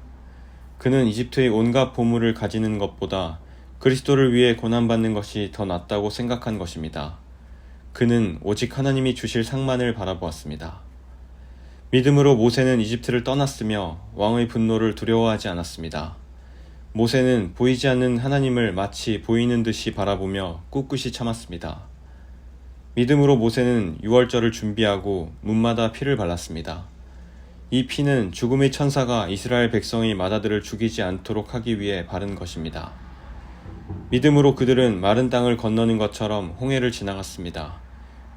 A: 그는 이집트의 온갖 보물을 가지는 것보다 그리스도를 위해 고난받는 것이 더 낫다고 생각한 것입니다. 그는 오직 하나님이 주실 상만을 바라보았습니다. 믿음으로 모세는 이집트를 떠났으며 왕의 분노를 두려워하지 않았습니다. 모세는 보이지 않는 하나님을 마치 보이는 듯이 바라보며 꿋꿋이 참았습니다. 믿음으로 모세는 유월절을 준비하고 문마다 피를 발랐습니다. 이 피는 죽음의 천사가 이스라엘 백성의 맏아들을 죽이지 않도록 하기 위해 바른 것입니다. 믿음으로 그들은 마른 땅을 건너는 것처럼 홍해를 지나갔습니다.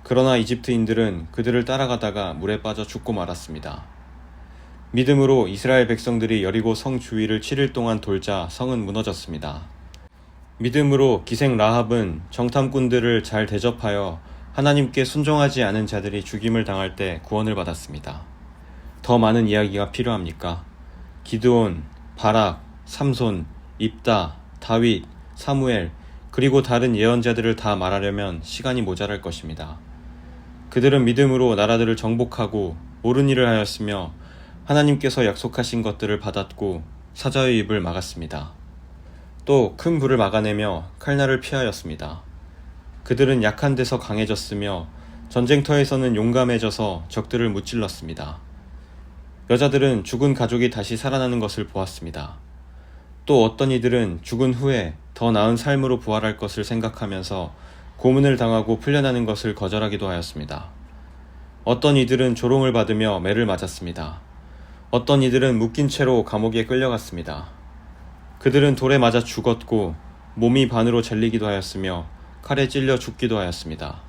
A: 그러나 이집트인들은 그들을 따라가다가 물에 빠져 죽고 말았습니다. 믿음으로 이스라엘 백성들이 여리고 성 주위를 7일 동안 돌자 성은 무너졌습니다. 믿음으로 기생 라합은 정탐꾼들을 잘 대접하여 하나님께 순종하지 않은 자들이 죽임을 당할 때 구원을 받았습니다. 더 많은 이야기가 필요합니까? 기드온, 바락, 삼손, 입다, 다윗, 사무엘, 그리고 다른 예언자들을 다 말하려면 시간이 모자랄 것입니다. 그들은 믿음으로 나라들을 정복하고 옳은 일을 하였으며 하나님께서 약속하신 것들을 받았고 사자의 입을 막았습니다. 또 큰 불을 막아내며 칼날을 피하였습니다. 그들은 약한 데서 강해졌으며 전쟁터에서는 용감해져서 적들을 무찔렀습니다. 여자들은 죽은 가족이 다시 살아나는 것을 보았습니다. 또 어떤 이들은 죽은 후에 더 나은 삶으로 부활할 것을 생각하면서 고문을 당하고 풀려나는 것을 거절하기도 하였습니다. 어떤 이들은 조롱을 받으며 매를 맞았습니다. 어떤 이들은 묶인 채로 감옥에 끌려갔습니다. 그들은 돌에 맞아 죽었고 몸이 반으로 잘리기도 하였으며 칼에 찔려 죽기도 하였습니다.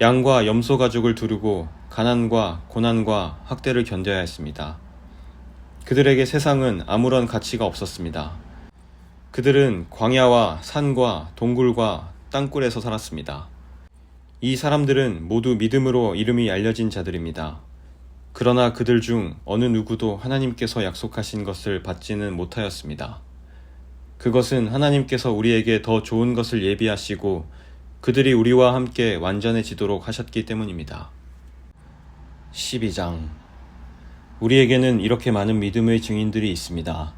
A: 양과 염소 가죽을 두르고 가난과 고난과 학대를 견뎌야 했습니다. 그들에게 세상은 아무런 가치가 없었습니다. 그들은 광야와 산과 동굴과 땅굴에서 살았습니다. 이 사람들은 모두 믿음으로 이름이 알려진 자들입니다. 그러나 그들 중 어느 누구도 하나님께서 약속하신 것을 받지는 못하였습니다. 그것은 하나님께서 우리에게 더 좋은 것을 예비하시고 그들이 우리와 함께 완전해지도록 하셨기 때문입니다. 12장. 우리에게는 이렇게 많은 믿음의 증인들이 있습니다.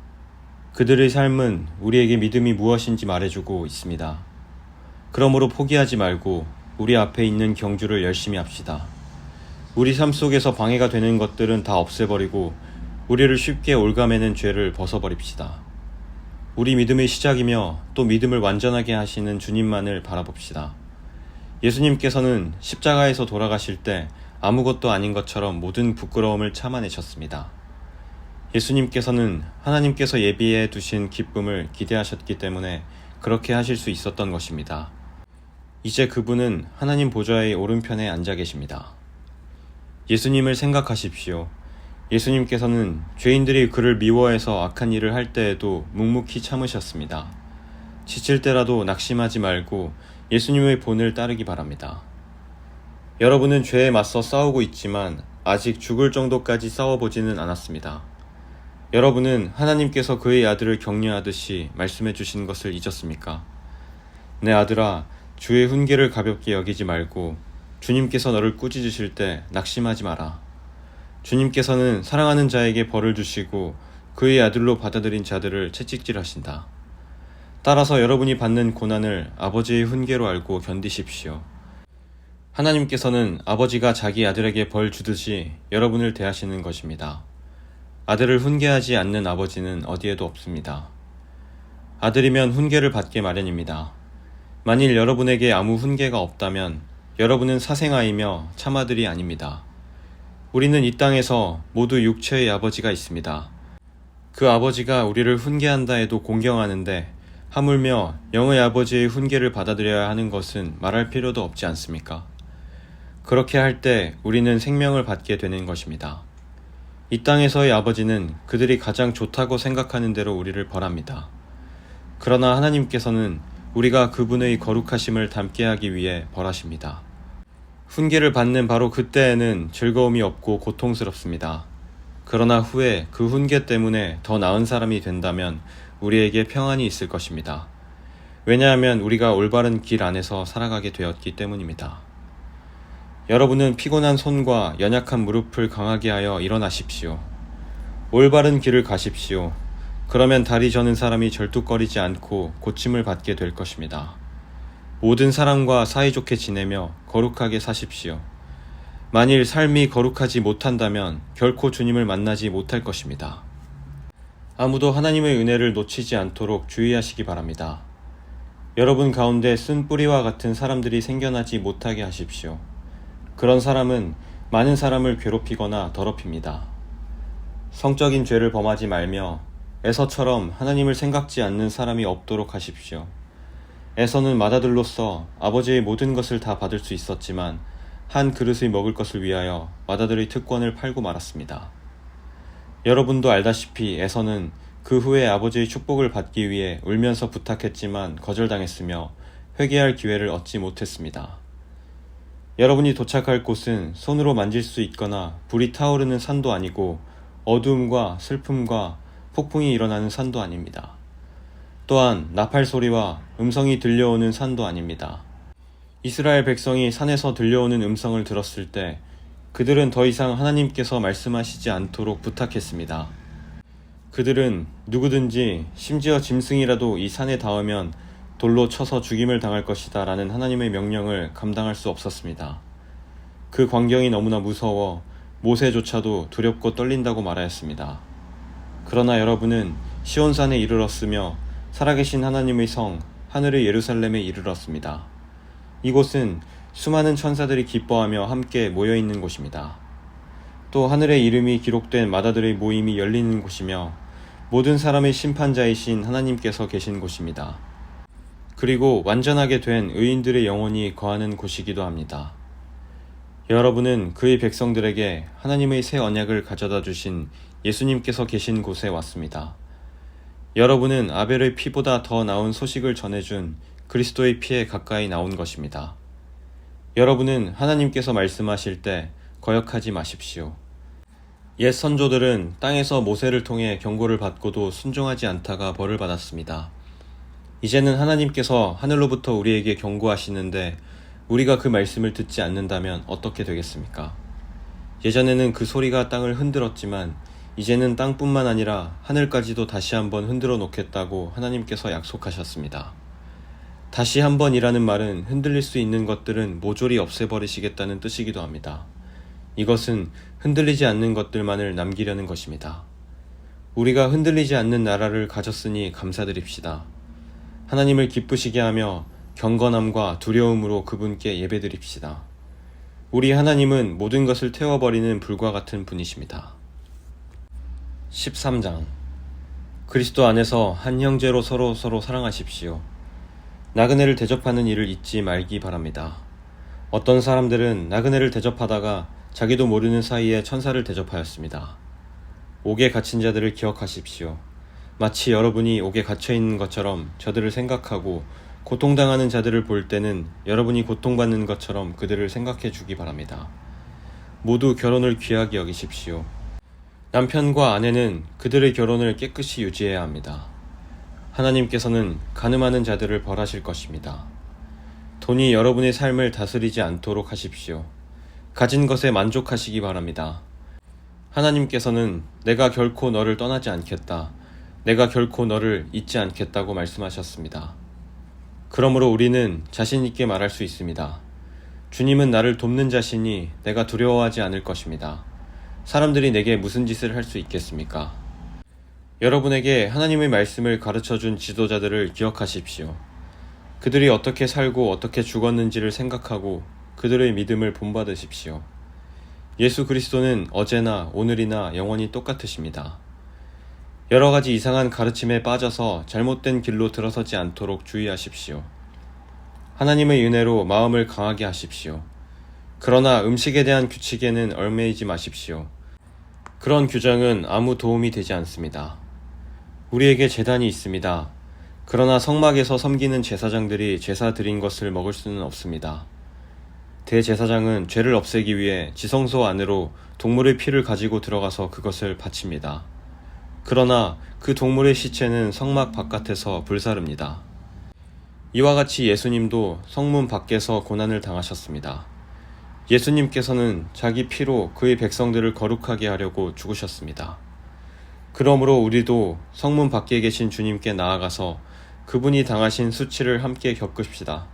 A: 그들의 삶은 우리에게 믿음이 무엇인지 말해주고 있습니다. 그러므로 포기하지 말고 우리 앞에 있는 경주를 열심히 합시다. 우리 삶 속에서 방해가 되는 것들은 다 없애버리고 우리를 쉽게 올가매는 죄를 벗어버립시다. 우리 믿음의 시작이며 또 믿음을 완전하게 하시는 주님만을 바라봅시다. 예수님께서는 십자가에서 돌아가실 때 아무것도 아닌 것처럼 모든 부끄러움을 참아내셨습니다. 예수님께서는 하나님께서 예비해 두신 기쁨을 기대하셨기 때문에 그렇게 하실 수 있었던 것입니다. 이제 그분은 하나님 보좌의 오른편에 앉아 계십니다. 예수님을 생각하십시오. 예수님께서는 죄인들이 그를 미워해서 악한 일을 할 때에도 묵묵히 참으셨습니다. 지칠 때라도 낙심하지 말고 예수님의 본을 따르기 바랍니다. 여러분은 죄에 맞서 싸우고 있지만 아직 죽을 정도까지 싸워보지는 않았습니다. 여러분은 하나님께서 그의 아들을 격려하듯이 말씀해 주신 것을 잊었습니까? 내 아들아, 주의 훈계를 가볍게 여기지 말고 주님께서 너를 꾸짖으실 때 낙심하지 마라. 주님께서는 사랑하는 자에게 벌을 주시고 그의 아들로 받아들인 자들을 채찍질하신다. 따라서 여러분이 받는 고난을 아버지의 훈계로 알고 견디십시오. 하나님께서는 아버지가 자기 아들에게 벌 주듯이 여러분을 대하시는 것입니다. 아들을 훈계하지 않는 아버지는 어디에도 없습니다. 아들이면 훈계를 받게 마련입니다. 만일 여러분에게 아무 훈계가 없다면 여러분은 사생아이며 참아들이 아닙니다. 우리는 이 땅에서 모두 육체의 아버지가 있습니다. 그 아버지가 우리를 훈계한다 해도 공경하는데 하물며 영의 아버지의 훈계를 받아들여야 하는 것은 말할 필요도 없지 않습니까? 그렇게 할 때 우리는 생명을 받게 되는 것입니다. 이 땅에서의 아버지는 그들이 가장 좋다고 생각하는 대로 우리를 벌합니다. 그러나 하나님께서는 우리가 그분의 거룩하심을 닮게 하기 위해 벌하십니다. 훈계를 받는 바로 그때에는 즐거움이 없고 고통스럽습니다. 그러나 후에 그 훈계 때문에 더 나은 사람이 된다면 우리에게 평안이 있을 것입니다. 왜냐하면 우리가 올바른 길 안에서 살아가게 되었기 때문입니다. 여러분은 피곤한 손과 연약한 무릎을 강하게 하여 일어나십시오. 올바른 길을 가십시오. 그러면 다리 저는 사람이 절뚝거리지 않고 고침을 받게 될 것입니다. 모든 사람과 사이좋게 지내며 거룩하게 사십시오. 만일 삶이 거룩하지 못한다면 결코 주님을 만나지 못할 것입니다. 아무도 하나님의 은혜를 놓치지 않도록 주의하시기 바랍니다. 여러분 가운데 쓴 뿌리와 같은 사람들이 생겨나지 못하게 하십시오. 그런 사람은 많은 사람을 괴롭히거나 더럽힙니다. 성적인 죄를 범하지 말며 에서처럼 하나님을 생각지 않는 사람이 없도록 하십시오. 에서는 맏아들로서 아버지의 모든 것을 다 받을 수 있었지만 한 그릇의 먹을 것을 위하여 맏아들의 특권을 팔고 말았습니다. 여러분도 알다시피 에서는 그 후에 아버지의 축복을 받기 위해 울면서 부탁했지만 거절당했으며 회개할 기회를 얻지 못했습니다. 여러분이 도착할 곳은 손으로 만질 수 있거나 불이 타오르는 산도 아니고 어두움과 슬픔과 폭풍이 일어나는 산도 아닙니다. 또한 나팔 소리와 음성이 들려오는 산도 아닙니다. 이스라엘 백성이 산에서 들려오는 음성을 들었을 때 그들은 더 이상 하나님께서 말씀하시지 않도록 부탁했습니다. 그들은 누구든지 심지어 짐승이라도 이 산에 닿으면 돌로 쳐서 죽임을 당할 것이다 라는 하나님의 명령을 감당할 수 없었습니다. 그 광경이 너무나 무서워 모세조차도 두렵고 떨린다고 말하였습니다. 그러나 여러분은 시온산에 이르렀으며 살아계신 하나님의 성 하늘의 예루살렘에 이르렀습니다. 이곳은 수많은 천사들이 기뻐하며 함께 모여있는 곳입니다. 또 하늘의 이름이 기록된 맏아들의 모임이 열리는 곳이며 모든 사람의 심판자이신 하나님께서 계신 곳입니다. 그리고 완전하게 된 의인들의 영혼이 거하는 곳이기도 합니다. 여러분은 그의 백성들에게 하나님의 새 언약을 가져다 주신 예수님께서 계신 곳에 왔습니다. 여러분은 아벨의 피보다 더 나은 소식을 전해준 그리스도의 피에 가까이 나온 것입니다. 여러분은 하나님께서 말씀하실 때 거역하지 마십시오. 옛 선조들은 땅에서 모세를 통해 경고를 받고도 순종하지 않다가 벌을 받았습니다. 이제는 하나님께서 하늘로부터 우리에게 경고하시는데 우리가 그 말씀을 듣지 않는다면 어떻게 되겠습니까? 예전에는 그 소리가 땅을 흔들었지만 이제는 땅뿐만 아니라 하늘까지도 다시 한번 흔들어 놓겠다고 하나님께서 약속하셨습니다. 다시 한번이라는 말은 흔들릴 수 있는 것들은 모조리 없애버리시겠다는 뜻이기도 합니다. 이것은 흔들리지 않는 것들만을 남기려는 것입니다. 우리가 흔들리지 않는 나라를 가졌으니 감사드립시다. 하나님을 기쁘시게 하며 경건함과 두려움으로 그분께 예배드립시다. 우리 하나님은 모든 것을 태워버리는 불과 같은 분이십니다. 13장 그리스도 안에서 한 형제로 서로 사랑하십시오. 나그네를 대접하는 일을 잊지 말기 바랍니다. 어떤 사람들은 나그네를 대접하다가 자기도 모르는 사이에 천사를 대접하였습니다. 옥에 갇힌 자들을 기억하십시오. 마치 여러분이 옥에 갇혀있는 것처럼 저들을 생각하고 고통당하는 자들을 볼 때는 여러분이 고통받는 것처럼 그들을 생각해 주기 바랍니다. 모두 결혼을 귀하게 여기십시오. 남편과 아내는 그들의 결혼을 깨끗이 유지해야 합니다. 하나님께서는 가늠하는 자들을 벌하실 것입니다. 돈이 여러분의 삶을 다스리지 않도록 하십시오. 가진 것에 만족하시기 바랍니다. 하나님께서는 내가 결코 너를 떠나지 않겠다. 내가 결코 너를 잊지 않겠다고 말씀하셨습니다. 그러므로 우리는 자신 있게 말할 수 있습니다. 주님은 나를 돕는 자시니 내가 두려워하지 않을 것입니다. 사람들이 내게 무슨 짓을 할 수 있겠습니까? 여러분에게 하나님의 말씀을 가르쳐준 지도자들을 기억하십시오. 그들이 어떻게 살고 어떻게 죽었는지를 생각하고 그들의 믿음을 본받으십시오. 예수 그리스도는 어제나 오늘이나 영원히 똑같으십니다. 여러 가지 이상한 가르침에 빠져서 잘못된 길로 들어서지 않도록 주의하십시오. 하나님의 은혜로 마음을 강하게 하십시오. 그러나 음식에 대한 규칙에는 얽매이지 마십시오. 그런 규정은 아무 도움이 되지 않습니다. 우리에게 제단이 있습니다. 그러나 성막에서 섬기는 제사장들이 제사 드린 것을 먹을 수는 없습니다. 대제사장은 죄를 없애기 위해 지성소 안으로 동물의 피를 가지고 들어가서 그것을 바칩니다. 그러나 그 동물의 시체는 성막 바깥에서 불사릅니다. 이와 같이 예수님도 성문 밖에서 고난을 당하셨습니다. 예수님께서는 자기 피로 그의 백성들을 거룩하게 하려고 죽으셨습니다. 그러므로 우리도 성문 밖에 계신 주님께 나아가서 그분이 당하신 수치를 함께 겪읍시다.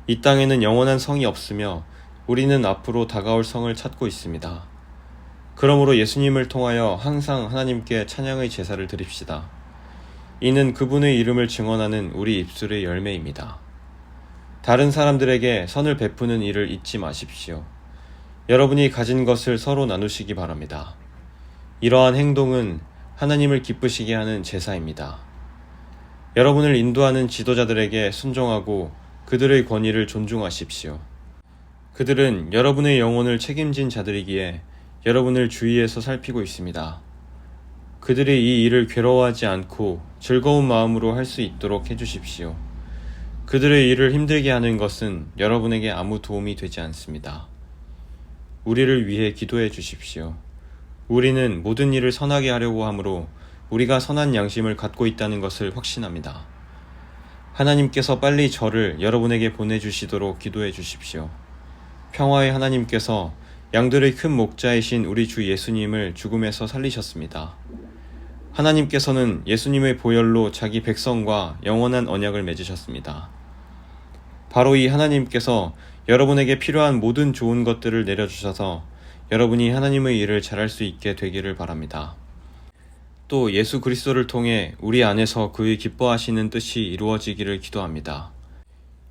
A: 이 땅에는 영원한 성이 없으며 우리는 앞으로 다가올 성을 찾고 있습니다. 그러므로 예수님을 통하여 항상 하나님께 찬양의 제사를 드립시다. 이는 그분의 이름을 증언하는 우리 입술의 열매입니다. 다른 사람들에게 선을 베푸는 일을 잊지 마십시오. 여러분이 가진 것을 서로 나누시기 바랍니다. 이러한 행동은 하나님을 기쁘시게 하는 제사입니다. 여러분을 인도하는 지도자들에게 순종하고 그들의 권위를 존중하십시오. 그들은 여러분의 영혼을 책임진 자들이기에 여러분을 주위에서 살피고 있습니다. 그들이 이 일을 괴로워하지 않고 즐거운 마음으로 할 수 있도록 해주십시오. 그들의 일을 힘들게 하는 것은 여러분에게 아무 도움이 되지 않습니다. 우리를 위해 기도해 주십시오. 우리는 모든 일을 선하게 하려고 하므로 우리가 선한 양심을 갖고 있다는 것을 확신합니다. 하나님께서 빨리 저를 여러분에게 보내주시도록 기도해 주십시오. 평화의 하나님께서 양들의 큰 목자이신 우리 주 예수님을 죽음에서 살리셨습니다. 하나님께서는 예수님의 보혈로 자기 백성과 영원한 언약을 맺으셨습니다. 바로 이 하나님께서 여러분에게 필요한 모든 좋은 것들을 내려주셔서 여러분이 하나님의 일을 잘할 수 있게 되기를 바랍니다. 또 예수 그리스도를 통해 우리 안에서 그의 기뻐하시는 뜻이 이루어지기를 기도합니다.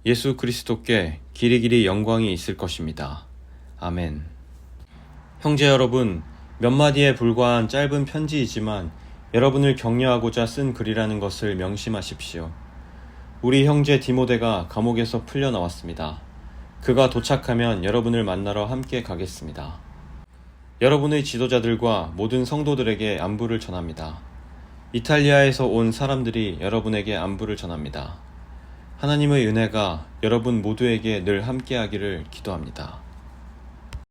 A: 예수 그리스도께 길이길이 영광이 있을 것입니다. 아멘. 형제 여러분, 몇 마디에 불과한 짧은 편지이지만 여러분을 격려하고자 쓴 글이라는 것을 명심하십시오. 우리 형제 디모데가 감옥에서 풀려 나왔습니다. 그가 도착하면 여러분을 만나러 함께 가겠습니다. 여러분의 지도자들과 모든 성도들에게 안부를 전합니다. 이탈리아에서 온 사람들이 여러분에게 안부를 전합니다. 하나님의 은혜가 여러분 모두에게 늘 함께하기를 기도합니다.